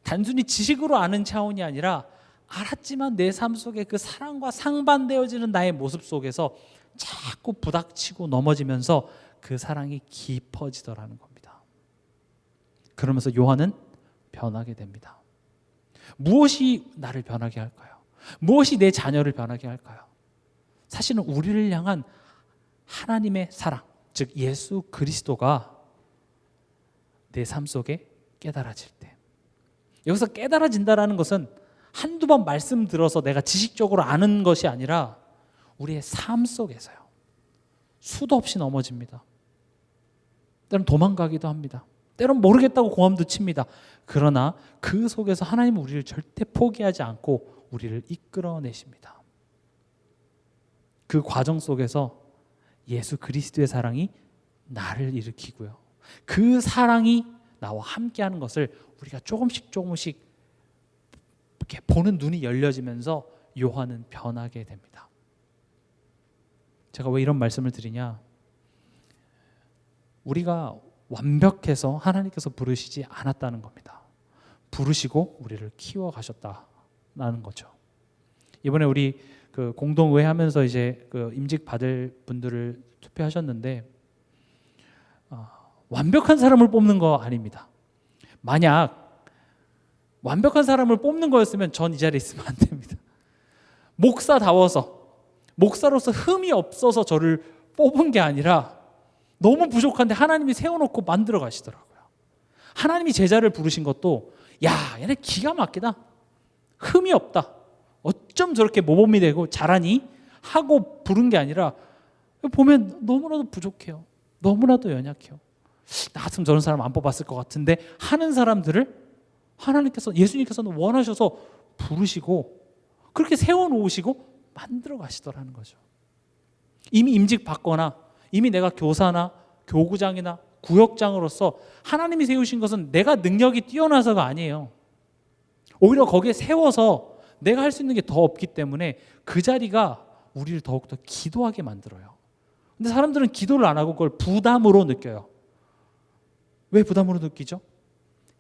단순히 지식으로 아는 차원이 아니라 알았지만 내 삶 속에 그 사랑과 상반되어지는 나의 모습 속에서 자꾸 부닥치고 넘어지면서 그 사랑이 깊어지더라는 겁니다. 그러면서 요한은 변하게 됩니다. 무엇이 나를 변하게 할까요? 무엇이 내 자녀를 변하게 할까요? 사실은 우리를 향한 하나님의 사랑, 즉 예수 그리스도가 내 삶 속에 깨달아질 때, 여기서 깨달아진다는 것은 한두 번 말씀 들어서 내가 지식적으로 아는 것이 아니라 우리의 삶 속에서요. 수도 없이 넘어집니다. 때론 도망가기도 합니다. 때론 모르겠다고 고함도 칩니다. 그러나 그 속에서 하나님은 우리를 절대 포기하지 않고 우리를 이끌어내십니다. 그 과정 속에서 예수 그리스도의 사랑이 나를 일으키고요. 그 사랑이 나와 함께하는 것을 우리가 조금씩 이렇게 보는 눈이 열려지면서 요한은 변하게 됩니다. 제가 왜 이런 말씀을 드리냐? 우리가 완벽해서 하나님께서 부르시지 않았다는 겁니다. 부르시고 우리를 키워 가셨다는 거죠. 이번에 우리 그 공동의회 하면서 이제 그 임직 받을 분들을 투표하셨는데 완벽한 사람을 뽑는 거 아닙니다. 만약 완벽한 사람을 뽑는 거였으면 전 이 자리에 있으면 안 됩니다. 목사다워서, 목사로서 흠이 없어서 저를 뽑은 게 아니라 너무 부족한데 하나님이 세워놓고 만들어 가시더라고요. 하나님이 제자를 부르신 것도 야, 얘네 기가 막히다, 흠이 없다, 어쩜 저렇게 모범이 되고 잘하니? 하고 부른 게 아니라 보면 너무나도 부족해요. 너무나도 연약해요. 나 같으면 저런 사람 안 뽑았을 것 같은데 하는 사람들을 하나님께서, 예수님께서는 원하셔서 부르시고 그렇게 세워놓으시고 만들어 가시더라는 거죠. 이미 임직 받거나 이미 내가 교사나 교구장이나 구역장으로서 하나님이 세우신 것은 내가 능력이 뛰어나서가 아니에요. 오히려 거기에 세워서 내가 할 수 있는 게 더 없기 때문에 그 자리가 우리를 더욱더 기도하게 만들어요. 근데 사람들은 기도를 안 하고 그걸 부담으로 느껴요. 왜 부담으로 느끼죠?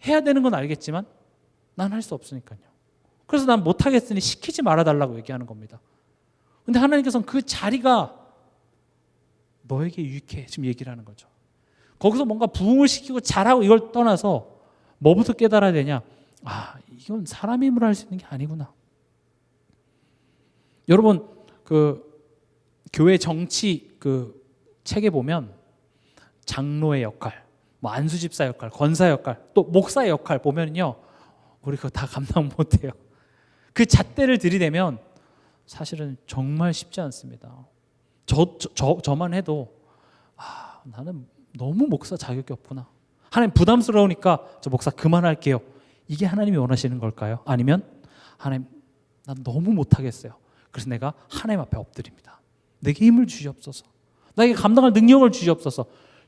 해야 되는 건 알겠지만 난 할 수 없으니까요. 그래서 난 못하겠으니 시키지 말아달라고 얘기하는 겁니다. 근데 하나님께서는 그 자리가 너에게 유익해 지금 얘기를 하는 거죠. 거기서 뭔가 부흥을 시키고 잘하고 이걸 떠나서 뭐부터 깨달아야 되냐? 이건 사람 힘으로 할 수 있는 게 아니구나. 여러분 그 교회 정치 그 책에 보면 장로의 역할, 뭐 안수집사 역할, 권사 역할, 또 목사의 역할 보면요, 우리 그거 다 감당 못해요. 그 잣대를 들이대면 사실은 정말 쉽지 않습니다. 저만 해도 나는 너무 목사 자격이 없구나. 하나님 부담스러우니까 저 목사 그만할게요. 이게 하나님이 원하시는 걸까요? 아니면 하나님 난 너무 못하겠어요. 그래서 내가 하나님 앞에 엎드립니다. 내게 힘을 주시옵소서. 나에게 감당할 능력을 주시옵소서.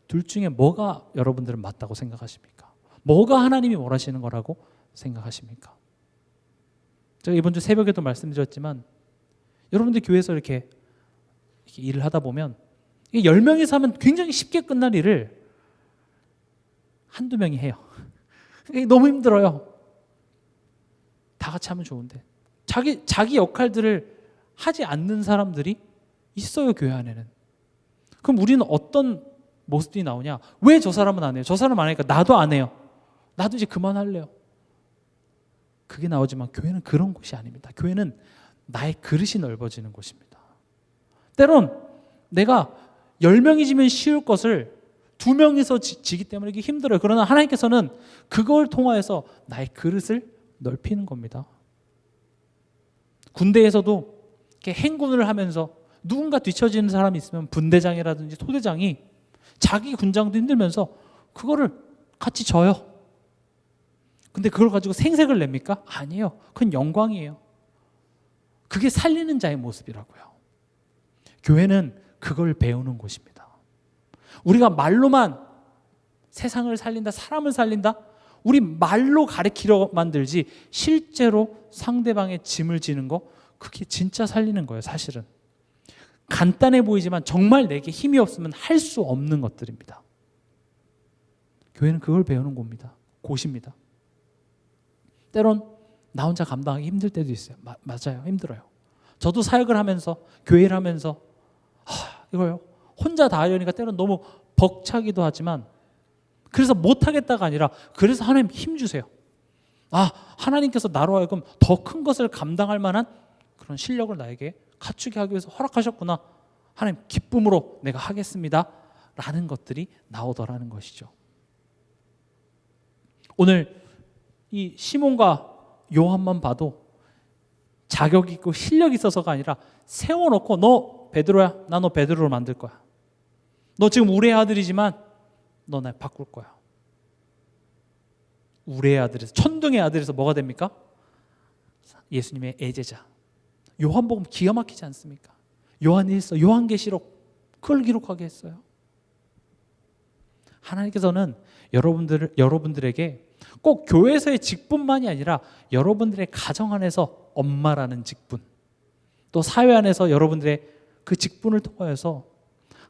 둘 중에 뭐가 여러분들은 맞다고 생각하십니까? 뭐가 하나님이 원하시는 거라고 생각하십니까? 제가 이번 주 새벽에도 말씀드렸지만 여러분들 교회에서 이렇게 일을 하다 보면 10명이서 하면 굉장히 쉽게 끝날 일을 한두 명이 해요. 너무 힘들어요. 다 같이 하면 좋은데 자기 역할들을 하지 않는 사람들이 있어요, 교회 안에는. 그럼 우리는 어떤 모습들이 나오냐? 왜 저 사람은 안 해요? 저 사람 안 하니까 나도 안 해요. 나도 이제 그만할래요. 그게 나오지만 교회는 그런 곳이 아닙니다. 교회는 나의 그릇이 넓어지는 곳입니다. 때론 내가 10명이 지면 쉬울 것을 2명이서 지기 때문에 이게 힘들어요. 그러나 하나님께서는 그걸 통하여서 나의 그릇을 넓히는 겁니다. 군대에서도 이렇게 행군을 하면서 누군가 뒤처지는 사람이 있으면 분대장이라든지 소대장이 자기 군장도 힘들면서 그거를 같이 져요. 근데 그걸 가지고 생색을 냅니까? 아니에요. 그건 영광이에요. 그게 살리는 자의 모습이라고요. 교회는 그걸 배우는 곳입니다. 우리가 말로만 세상을 살린다, 사람을 살린다, 우리 말로 가리키려 만들지 실제로 상대방의 짐을 지는 거, 그게 진짜 살리는 거예요. 사실은 간단해 보이지만 정말 내게 힘이 없으면 할 수 없는 것들입니다. 교회는 그걸 배우는 곳입니다. 때론 나 혼자 감당하기 힘들 때도 있어요. 맞아요. 힘들어요. 저도 사역을 하면서 교회를 하면서 이거요, 혼자 다 하려니까 때론 너무 벅차기도 하지만 그래서 못하겠다가 아니라 그래서 하나님 힘 주세요. 하나님께서 나로 하여금 더 큰 것을 감당할 만한 그런 실력을 나에게 갖추게 하기 위해서 허락하셨구나. 하나님 기쁨으로 내가 하겠습니다 라는 것들이 나오더라는 것이죠. 오늘 이 시몬과 요한만 봐도 자격 있고 실력 있어서가 아니라 세워놓고 너 베드로야, 나 너 베드로로 만들 거야. 너 지금 우리의 아들이지만 너 날 바꿀 거야. 우리의 아들에서, 천둥의 아들에서 뭐가 됩니까? 예수님의 애제자. 요한복음 기가 막히지 않습니까? 요한일서, 요한계시록 그걸 기록하게 했어요. 하나님께서는 여러분들에게 꼭 교회에서의 직분만이 아니라 여러분들의 가정 안에서 엄마라는 직분, 또 사회 안에서 여러분들의 그 직분을 통하여서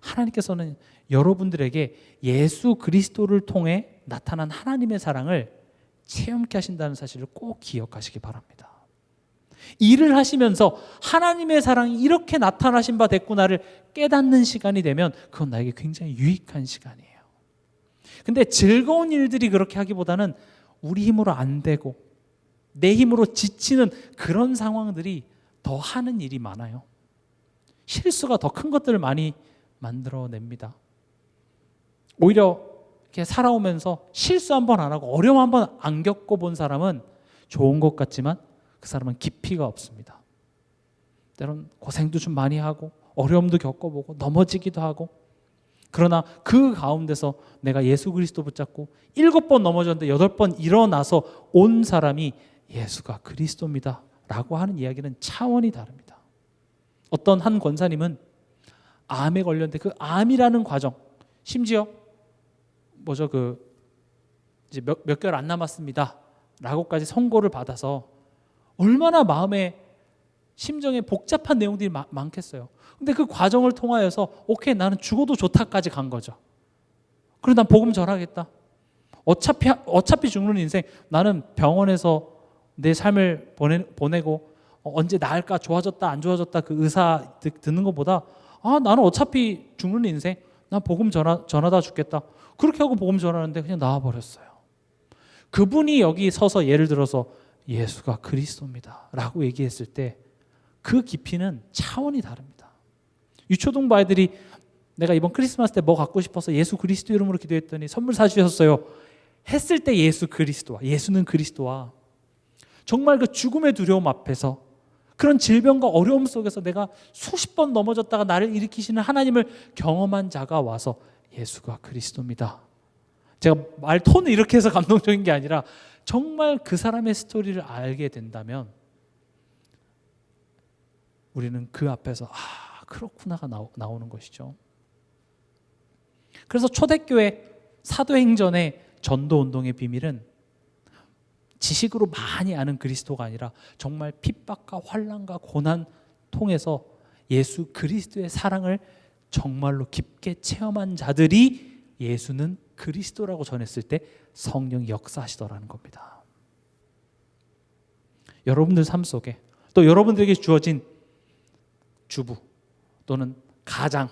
하나님께서는 여러분들에게 예수 그리스도를 통해 나타난 하나님의 사랑을 체험케 하신다는 사실을 꼭 기억하시기 바랍니다. 일을 하시면서 하나님의 사랑이 이렇게 나타나신 바 됐구나를 깨닫는 시간이 되면 그건 나에게 굉장히 유익한 시간이에요. 근데 즐거운 일들이 그렇게 하기보다는 우리 힘으로 안 되고 내 힘으로 지치는 그런 상황들이 더 하는 일이 많아요. 실수가 더 큰 것들을 많이 만들어냅니다. 오히려 이렇게 살아오면서 실수 한 번 안 하고 어려움 한 번 안 겪어본 사람은 좋은 것 같지만 그 사람은 깊이가 없습니다. 때론 고생도 좀 많이 하고 어려움도 겪어보고 넘어지기도 하고, 그러나 그 가운데서 내가 예수 그리스도 붙잡고 7번 넘어졌는데 8번 일어나서 온 사람이 예수가 그리스도입니다 라고 하는 이야기는 차원이 다릅니다. 어떤 한 권사님은 암에 걸렸는데 그 암이라는 과정, 심지어 이제 몇 개월 안 남았습니다 라고까지 선고를 받아서 얼마나 마음에 심정에 복잡한 내용들이 많겠어요. 근데 그 과정을 통하여서 오케이, 나는 죽어도 좋다까지 간 거죠. 그리고 난 복음 전하겠다. 어차피 죽는 인생, 나는 병원에서 내 삶을 보내고 언제 나을까, 좋아졌다 안 좋아졌다 그 의사 듣는 것보다 나는 어차피 죽는 인생, 난 복음 전하다 죽겠다. 그렇게 하고 복음 전하는데 그냥 나와버렸어요. 그분이 여기 서서 예를 들어서 예수가 그리스도입니다 라고 얘기했을 때 그 깊이는 차원이 다릅니다. 유초등부 아이들이 내가 이번 크리스마스 때 뭐 갖고 싶어서 예수 그리스도 이름으로 기도했더니 선물 사주셨어요 했을 때 예수는 그리스도와 정말 그 죽음의 두려움 앞에서, 그런 질병과 어려움 속에서 내가 수십 번 넘어졌다가 나를 일으키시는 하나님을 경험한 자가 와서 예수가 그리스도입니다. 제가 말 톤을 이렇게 해서 감동적인 게 아니라 정말 그 사람의 스토리를 알게 된다면 우리는 그 앞에서 그렇구나가 나오는 것이죠. 그래서 초대교회 사도행전의 전도운동의 비밀은 지식으로 많이 아는 그리스도가 아니라 정말 핍박과 환난과 고난 통해서 예수 그리스도의 사랑을 정말로 깊게 체험한 자들이 예수는 그리스도라고 전했을 때 성령이 역사하시더라는 겁니다. 여러분들 삶 속에 또 여러분들에게 주어진 주부 또는 가장,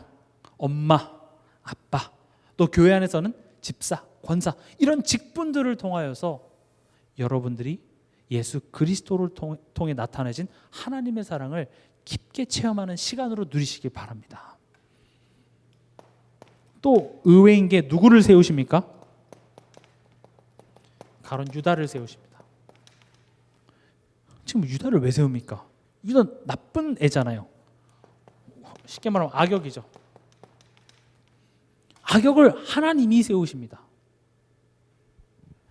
엄마, 아빠, 또 교회 안에서는 집사, 권사, 이런 직분들을 통하여서 여러분들이 예수 그리스도를 통해 나타내진 하나님의 사랑을 깊게 체험하는 시간으로 누리시길 바랍니다. 또 의외인 게 누구를 세우십니까? 가론 유다를 세우십니다. 지금 유다를 왜 세웁니까? 유다 나쁜 애잖아요. 쉽게 말하면 악역이죠. 악역을 하나님이 세우십니다.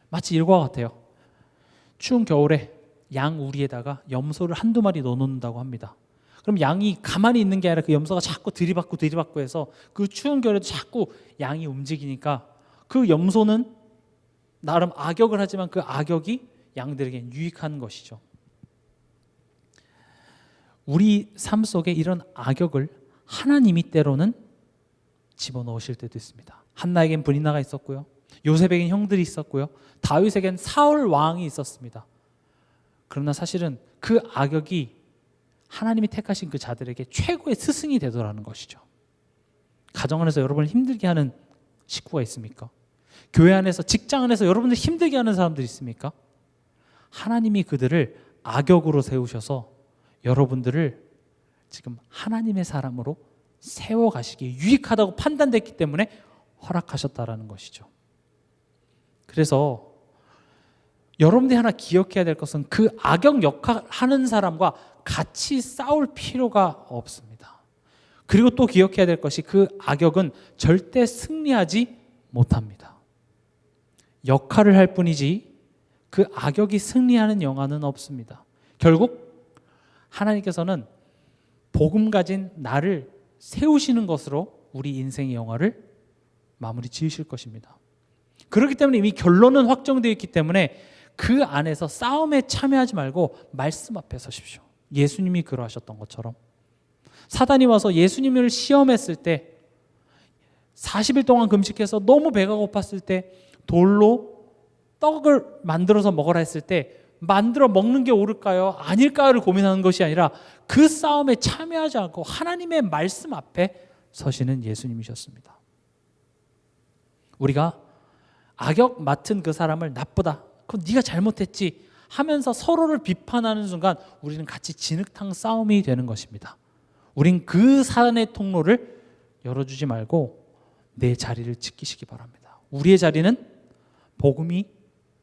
마치 이과 같아요. 추운 겨울에 양 우리에다가 염소를 한두 마리 넣어놓는다고 합니다. 그럼 양이 가만히 있는 게 아니라 그 염소가 자꾸 들이받고 해서 그 추운 겨울에도 자꾸 양이 움직이니까 그 염소는 나름 악역을 하지만 그 악역이 양들에게 유익한 것이죠. 우리 삶 속에 이런 악역을 하나님이 때로는 집어넣으실 때도 있습니다. 한나에겐 브니나가 있었고요. 요셉에겐 형들이 있었고요. 다윗에겐 사울 왕이 있었습니다. 그러나 사실은 그 악역이 하나님이 택하신 그 자들에게 최고의 스승이 되더라는 것이죠. 가정 안에서 여러분을 힘들게 하는 식구가 있습니까? 교회 안에서, 직장 안에서 여러분들 힘들게 하는 사람들이 있습니까? 하나님이 그들을 악역으로 세우셔서 여러분들을 지금 하나님의 사람으로 세워가시기에 유익하다고 판단됐기 때문에 허락하셨다라는 것이죠. 그래서 여러분들이 하나 기억해야 될 것은 그 악역 역할하는 사람과 같이 싸울 필요가 없습니다. 그리고 또 기억해야 될 것이 그 악역은 절대 승리하지 못합니다. 역할을 할 뿐이지 그 악역이 승리하는 영화는 없습니다. 결국 하나님께서는 복음 가진 나를 세우시는 것으로 우리 인생의 영화를 마무리 지으실 것입니다. 그렇기 때문에 이미 결론은 확정되어 있기 때문에 그 안에서 싸움에 참여하지 말고 말씀 앞에 서십시오. 예수님이 그러하셨던 것처럼 사단이 와서 예수님을 시험했을 때 40일 동안 금식해서 너무 배가 고팠을 때 돌로 떡을 만들어서 먹으라 했을 때 만들어 먹는 게 옳을까요? 아닐까요를 고민하는 것이 아니라 그 싸움에 참여하지 않고 하나님의 말씀 앞에 서시는 예수님이셨습니다. 우리가 악역 맡은 그 사람을 나쁘다, 그건 네가 잘못했지 하면서 서로를 비판하는 순간 우리는 같이 진흙탕 싸움이 되는 것입니다. 우린 그 사단의 통로를 열어주지 말고 내 자리를 지키시기 바랍니다. 우리의 자리는 복음이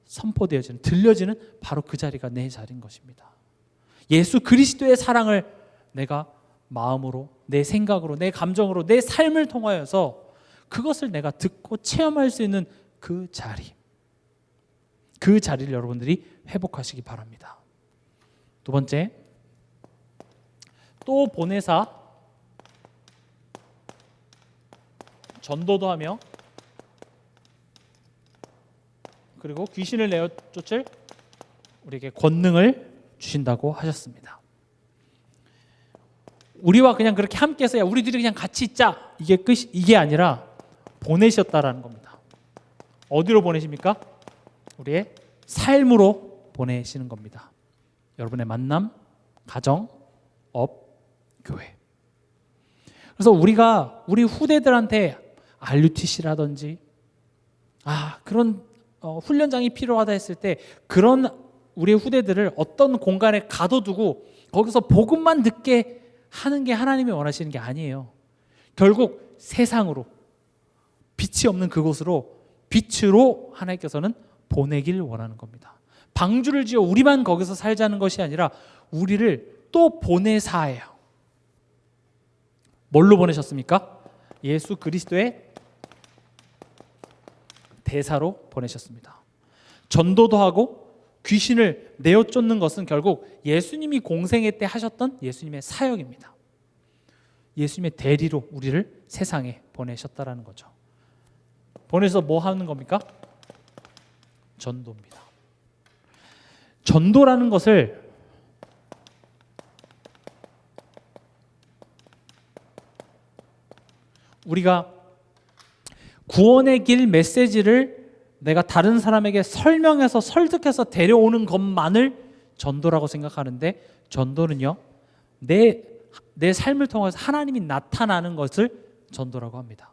선포되어지는, 들려지는 바로 그 자리가 내 자리인 것입니다. 예수 그리스도의 사랑을 내가 마음으로, 내 생각으로, 내 감정으로, 내 삶을 통하여서 그것을 내가 듣고 체험할 수 있는 그 자리, 그 자리를 여러분들이 회복하시기 바랍니다. 두 번째, 또 보내사 전도도 하며 그리고 귀신을 내어 쫓을 우리에게 권능을 주신다고 하셨습니다. 우리와 그냥 그렇게 함께해서 야 우리들이 그냥 같이 있자 이게 끝이, 이게 아니라 보내셨다라는 겁니다. 어디로 보내십니까? 우리의 삶으로 보내시는 겁니다. 여러분의 만남, 가정, 업, 교회. 그래서 우리가 우리 후대들한테 RUTC라든지 그런 훈련장이 필요하다 했을 때 그런 우리의 후대들을 어떤 공간에 가둬두고 거기서 복음만 듣게 하는 게 하나님이 원하시는 게 아니에요. 결국 세상으로, 빛이 없는 그곳으로 빛으로 하나님께서는 보내길 원하는 겁니다. 방주를 지어 우리만 거기서 살자는 것이 아니라 우리를 또 보내사예요. 뭘로 보내셨습니까? 예수 그리스도의 대사로 보내셨습니다. 전도도 하고 귀신을 내어 쫓는 것은 결국 예수님이 공생애 때 하셨던 예수님의 사역입니다. 예수님의 대리로 우리를 세상에 보내셨다라는 거죠. 보내서 뭐 하는 겁니까? 전도입니다. 전도라는 것을 우리가 구원의 길 메시지를 내가 다른 사람에게 설명해서 설득해서 데려오는 것만을 전도라고 생각하는데, 전도는요 내 삶을 통해서 하나님이 나타나는 것을 전도라고 합니다.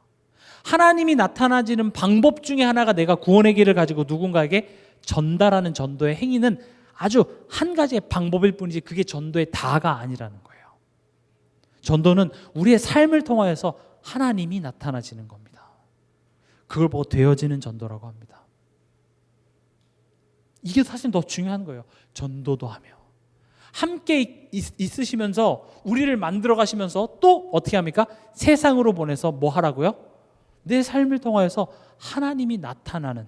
하나님이 나타나지는 방법 중에 하나가 내가 구원의 길을 가지고 누군가에게 전달하는 전도의 행위는 아주 한 가지의 방법일 뿐이지 그게 전도의 다가 아니라는 거예요. 전도는 우리의 삶을 통하여서 하나님이 나타나지는 겁니다. 그걸 보고 되어지는 전도라고 합니다. 이게 사실 더 중요한 거예요. 전도도 하며 함께 있으시면서 우리를 만들어 가시면서 또 어떻게 합니까? 세상으로 보내서 뭐 하라고요? 내 삶을 통하여서 하나님이 나타나는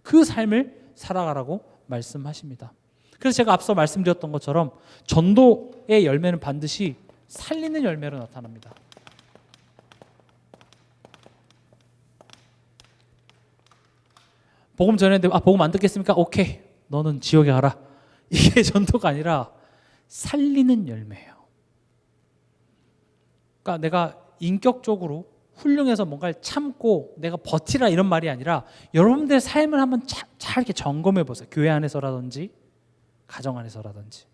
그 삶을 살아가라고 말씀하십니다. 그래서 제가 앞서 말씀드렸던 것처럼 전도의 열매는 반드시 살리는 열매로 나타납니다. 복음 전했는데 복음 안 듣겠습니까? 오케이, 너는 지옥에 가라. 이게 전도가 아니라 살리는 열매예요. 그러니까 내가 인격적으로 훌륭해서 뭔가를 참고 내가 버티라 이런 말이 아니라 여러분들의 삶을 한번 잘 이렇게 점검해 보세요. 교회 안에서라든지 가정 안에서라든지.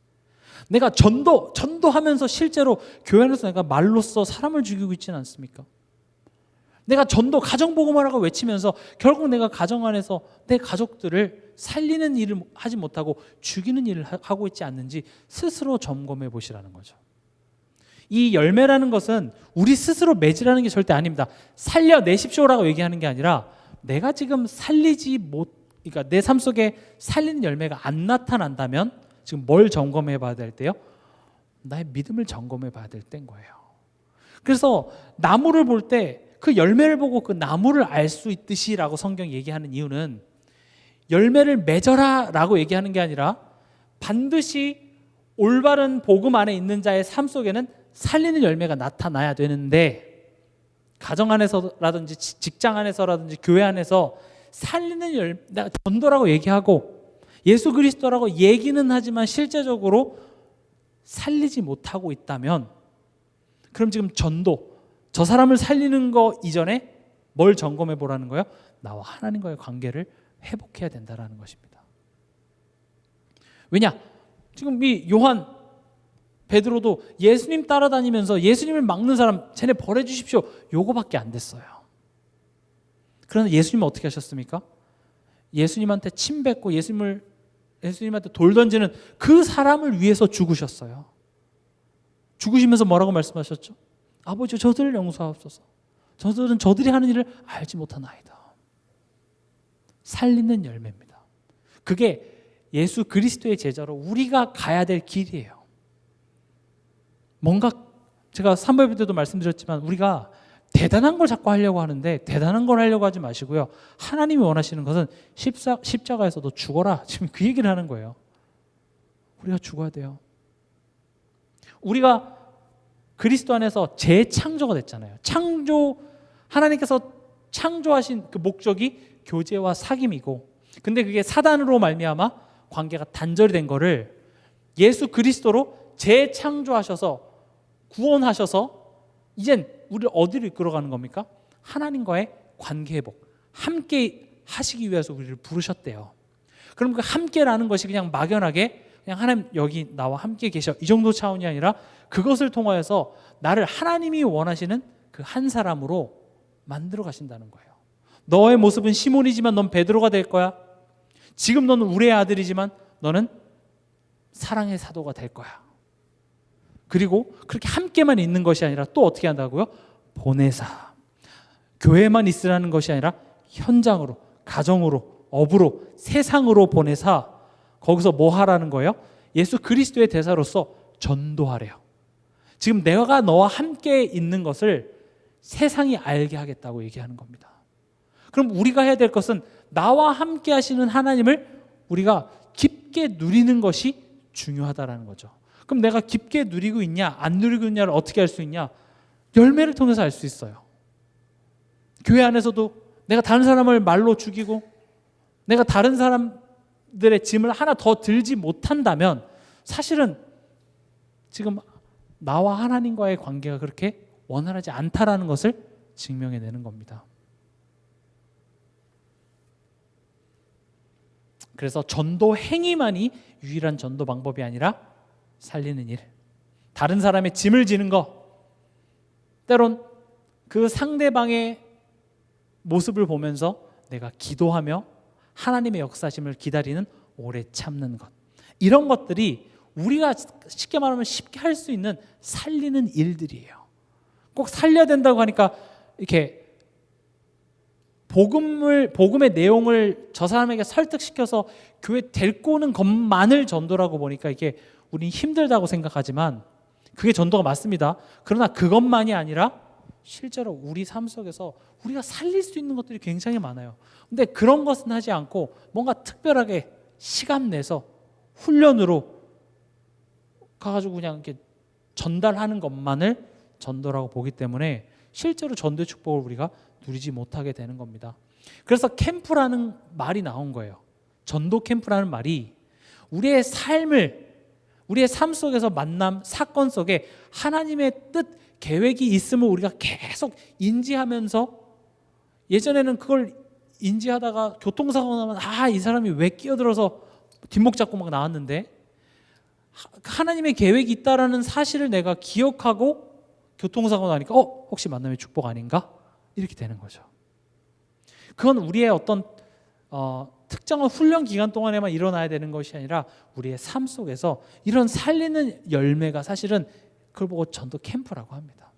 내가 전도하면서 실제로 교회 안에서 내가 말로써 사람을 죽이고 있지는 않습니까? 내가 가정복음하라고 외치면서 결국 내가 가정 안에서 내 가족들을 살리는 일을 하지 못하고 죽이는 일을 하고 있지 않는지 스스로 점검해 보시라는 거죠. 이 열매라는 것은 우리 스스로 맺으라는 게 절대 아닙니다. 살려내십시오라고 얘기하는 게 아니라 내가 지금 그러니까 내 삶 속에 살리는 열매가 안 나타난다면 지금 뭘 점검해 봐야 될 때요? 나의 믿음을 점검해 봐야 될 때인 거예요. 그래서 나무를 볼 때 그 열매를 보고 그 나무를 알 수 있듯이라고 성경이 얘기하는 이유는 열매를 맺어라 라고 얘기하는 게 아니라 반드시 올바른 복음 안에 있는 자의 삶 속에는 살리는 열매가 나타나야 되는데, 가정 안에서라든지 직장 안에서라든지 교회 안에서 내가 전도라고 얘기하고 예수 그리스도라고 얘기는 하지만 실제적으로 살리지 못하고 있다면, 그럼 지금 전도, 저 사람을 살리는 거 이전에 뭘 점검해 보라는 거예요? 나와 하나님과의 관계를 회복해야 된다는 것입니다. 왜냐? 지금 이 요한, 베드로도 예수님 따라다니면서 예수님을 막는 사람 쟤네 벌해주십시오, 요거밖에 안 됐어요. 그러나 예수님은 어떻게 하셨습니까? 예수님한테 침 뱉고 예수님한테 돌 던지는 그 사람을 위해서 죽으셨어요. 죽으시면서 뭐라고 말씀하셨죠? 아버지, 저들을 용서하옵소서. 저들은 저들이 하는 일을 알지 못하나이다. 살리는 열매입니다. 그게 예수 그리스도의 제자로 우리가 가야 될 길이에요. 뭔가 제가 3부 때도 말씀드렸지만 우리가 대단한 걸 자꾸 하려고 하는데 대단한 걸 하려고 하지 마시고요. 하나님이 원하시는 것은 십자가에서도 죽어라. 지금 그 얘기를 하는 거예요. 우리가 죽어야 돼요. 우리가 그리스도 안에서 재창조가 됐잖아요. 하나님께서 창조하신 그 목적이 교제와 사귐이고, 근데 그게 사단으로 말미암아 관계가 단절이 된 거를 예수 그리스도로 재창조하셔서 구원하셔서 이젠 우리를 어디로 이끌어가는 겁니까? 하나님과의 관계 회복, 함께 하시기 위해서 우리를 부르셨대요. 그럼 그 함께라는 것이 그냥 막연하게 그냥 하나님 여기 나와 함께 계셔, 이 정도 차원이 아니라 그것을 통하여서 나를 하나님이 원하시는 그 한 사람으로 만들어 가신다는 거예요. 너의 모습은 시몬이지만 넌 베드로가 될 거야. 지금 너는 우리의 아들이지만 너는 사랑의 사도가 될 거야. 그리고 그렇게 함께만 있는 것이 아니라 또 어떻게 한다고요? 보내사. 교회만 있으라는 것이 아니라 현장으로, 가정으로, 업으로, 세상으로 보내사. 거기서 뭐 하라는 거예요? 예수 그리스도의 대사로서 전도하래요. 지금 내가 너와 함께 있는 것을 세상이 알게 하겠다고 얘기하는 겁니다. 그럼 우리가 해야 될 것은 나와 함께 하시는 하나님을 우리가 깊게 누리는 것이 중요하다는 거죠. 그럼 내가 깊게 누리고 있냐 안 누리고 있냐를 어떻게 알 수 있냐? 열매를 통해서 알 수 있어요. 교회 안에서도 내가 다른 사람을 말로 죽이고 내가 다른 사람들의 짐을 하나 더 들지 못한다면 사실은 지금 나와 하나님과의 관계가 그렇게 원활하지 않다라는 것을 증명해내는 겁니다. 그래서 전도 행위만이 유일한 전도 방법이 아니라 살리는 일, 다른 사람의 짐을 지는 거, 때론 그 상대방의 모습을 보면서 내가 기도하며 하나님의 역사심을 기다리는 오래 참는 것, 이런 것들이 우리가 쉽게 말하면 쉽게 할 수 있는 살리는 일들이에요. 꼭 살려야 된다고 하니까 이렇게 복음의 내용을 저 사람에게 설득시켜서 교회 데리고 오는 것만을 전도라고 보니까 이게 우린 힘들다고 생각하지만 그게 전도가 맞습니다. 그러나 그것만이 아니라 실제로 우리 삶 속에서 우리가 살릴 수 있는 것들이 굉장히 많아요. 근데 그런 것은 하지 않고 뭔가 특별하게 시간 내서 훈련으로 가가지고 그냥 이렇게 전달하는 것만을 전도라고 보기 때문에 실제로 전도의 축복을 우리가 누리지 못하게 되는 겁니다. 그래서 캠프라는 말이 나온 거예요. 전도 캠프라는 말이 우리의 삶 속에서 만남, 사건 속에 하나님의 뜻, 계획이 있음을 우리가 계속 인지하면서, 예전에는 그걸 인지하다가 교통사고 나면 이 사람이 왜 끼어들어서 뒷목 잡고 막 나왔는데, 하나님의 계획이 있다라는 사실을 내가 기억하고 교통사고 나니까 혹시 만남의 축복 아닌가? 이렇게 되는 거죠. 그건 우리의 어떤 특정한 훈련 기간 동안에만 일어나야 되는 것이 아니라 우리의 삶 속에서 이런 살리는 열매가 사실은 그걸 보고 전도 캠프라고 합니다.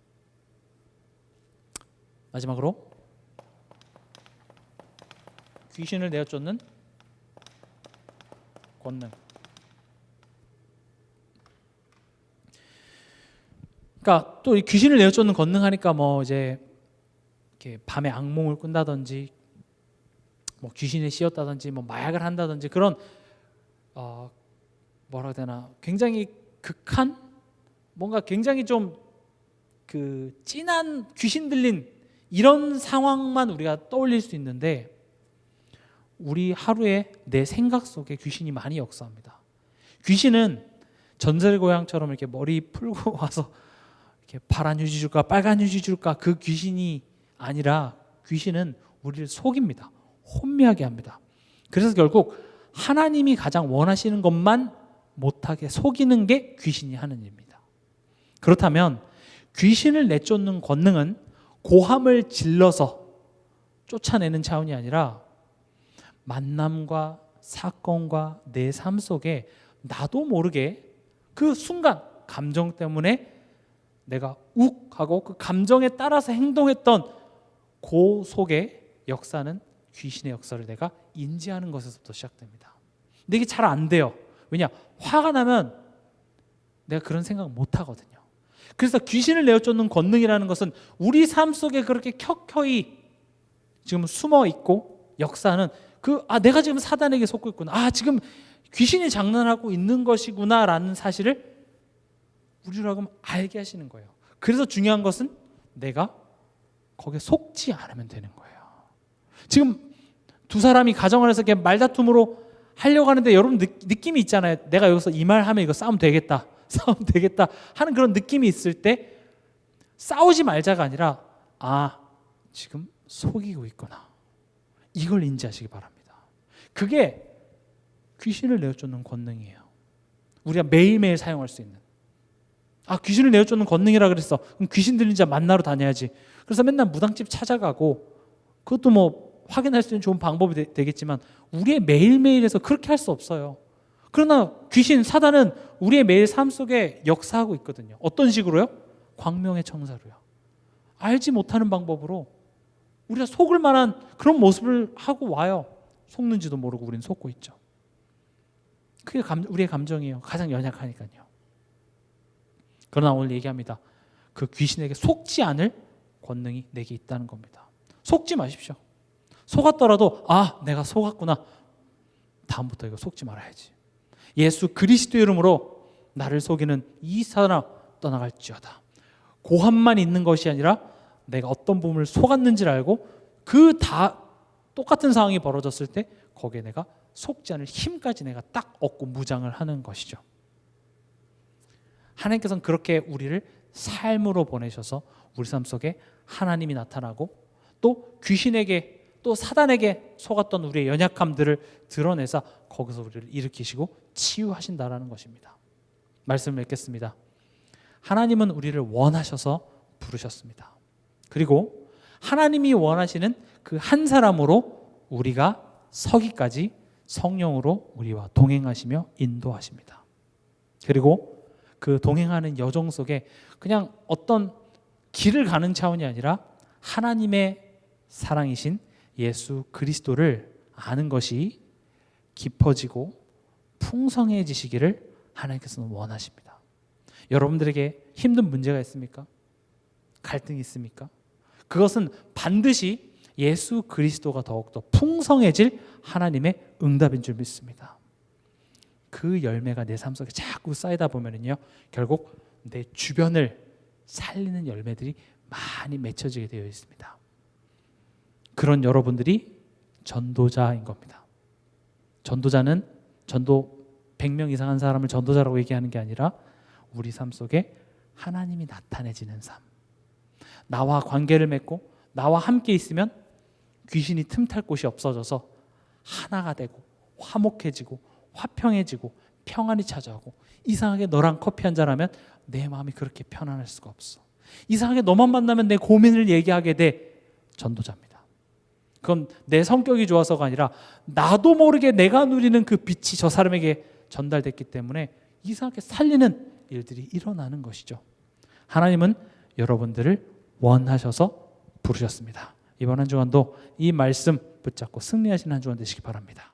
마지막으로 귀신을 내어 쫓는 권능. 그러니까 또 이 귀신을 내어 쫓는 권능 하니까 뭐 이제 이렇게 밤에 악몽을 꾼다든지 뭐 귀신에 씌었다든지 뭐 마약을 한다든지 그런 뭐라 해야 되나, 굉장히 극한, 뭔가 굉장히 좀 그 진한 귀신 들린 이런 상황만 우리가 떠올릴 수 있는데, 우리 하루에 내 생각 속에 귀신이 많이 역사합니다. 귀신은 전설의 고향처럼 이렇게 머리 풀고 와서 이렇게 파란 휴지 줄까 빨간 휴지 줄까 그 귀신이 아니라 귀신은 우리를 속입니다. 혼미하게 합니다. 그래서 결국 하나님이 가장 원하시는 것만 못하게 속이는 게 귀신이 하는 일입니다. 그렇다면 귀신을 내쫓는 권능은 고함을 질러서 쫓아내는 차원이 아니라 만남과 사건과 내 삶 속에 나도 모르게 그 순간 감정 때문에 내가 욱 하고 그 감정에 따라서 행동했던 그 속의 역사는 귀신의 역사를 내가 인지하는 것에서부터 시작됩니다. 근데 이게 잘 안 돼요. 왜냐? 화가 나면 내가 그런 생각 못 하거든요. 그래서 귀신을 내어쫓는 권능이라는 것은 우리 삶 속에 그렇게 켜켜이 지금 숨어 있고 역사는 내가 지금 사단에게 속고 있구나. 지금 귀신이 장난하고 있는 것이구나라는 사실을 우리로 하여금 알게 하시는 거예요. 그래서 중요한 것은 내가 거기에 속지 않으면 되는 거예요. 지금 두 사람이 가정 안에서 이렇게 말다툼으로 하려고 하는데 여러분 느낌이 있잖아요. 내가 여기서 이 말 하면 이거 싸우면 되겠다. 싸우면 되겠다 하는 그런 느낌이 있을 때 싸우지 말자가 아니라 지금 속이고 있구나. 이걸 인지하시기 바랍니다. 그게 귀신을 내어쫓는 권능이에요. 우리가 매일매일 사용할 수 있는. 귀신을 내어쫓는 권능이라 그랬어. 그럼 귀신 들린 자 만나러 다녀야지. 그래서 맨날 무당집 찾아가고 그것도 뭐 확인할 수 있는 좋은 방법이 되겠지만 우리의 매일매일에서 그렇게 할 수 없어요. 그러나 귀신, 사단은 우리의 매일 삶 속에 역사하고 있거든요. 어떤 식으로요? 광명의 청사로요. 알지 못하는 방법으로 우리가 속을 만한 그런 모습을 하고 와요. 속는지도 모르고 우리는 속고 있죠. 그게 우리의 감정이에요. 가장 연약하니까요. 그러나 오늘 얘기합니다. 그 귀신에게 속지 않을 권능이 내게 있다는 겁니다. 속지 마십시오. 속았더라도 내가 속았구나. 다음부터 이거 속지 말아야지. 예수 그리스도의 이름으로 나를 속이는 이 사람 떠나갈지어다. 고함만 있는 것이 아니라 내가 어떤 부분을 속았는지를 알고 똑같은 상황이 벌어졌을 때 거기에 내가 속지 않을 힘까지 내가 딱 얻고 무장을 하는 것이죠. 하나님께서는 그렇게 우리를 삶으로 보내셔서 우리 삶 속에 하나님이 나타나고 또 귀신에게 또 사단에게 속았던 우리의 연약함들을 드러내서 거기서 우리를 일으키시고 치유하신다라는 것입니다. 말씀을 맺겠습니다. 하나님은 우리를 원하셔서 부르셨습니다. 그리고 하나님이 원하시는 그 한 사람으로 우리가 서기까지 성령으로 우리와 동행하시며 인도하십니다. 그리고 그 동행하는 여정 속에 그냥 어떤 길을 가는 차원이 아니라 하나님의 사랑이신 예수 그리스도를 아는 것이 깊어지고 풍성해지시기를 하나님께서는 원하십니다. 여러분들에게 힘든 문제가 있습니까? 갈등이 있습니까? 그것은 반드시 예수 그리스도가 더욱더 풍성해질 하나님의 응답인 줄 믿습니다. 그 열매가 내 삶 속에 자꾸 쌓이다 보면은요, 결국 내 주변을 살리는 열매들이 많이 맺혀지게 되어 있습니다. 그런 여러분들이 전도자인 겁니다. 전도자는 전도 100명 이상 한 사람을 전도자라고 얘기하는 게 아니라 우리 삶 속에 하나님이 나타내지는 삶. 나와 관계를 맺고 나와 함께 있으면 귀신이 틈탈 곳이 없어져서 하나가 되고 화목해지고 화평해지고 평안이 찾아오고 이상하게 너랑 커피 한잔 하면 내 마음이 그렇게 편안할 수가 없어. 이상하게 너만 만나면 내 고민을 얘기하게 돼. 전도자입니다. 그건 내 성격이 좋아서가 아니라 나도 모르게 내가 누리는 그 빛이 저 사람에게 전달됐기 때문에 이상하게 살리는 일들이 일어나는 것이죠. 하나님은 여러분들을 원하셔서 부르셨습니다. 이번 한 주간도 이 말씀 붙잡고 승리하시는 한 주간 되시기 바랍니다.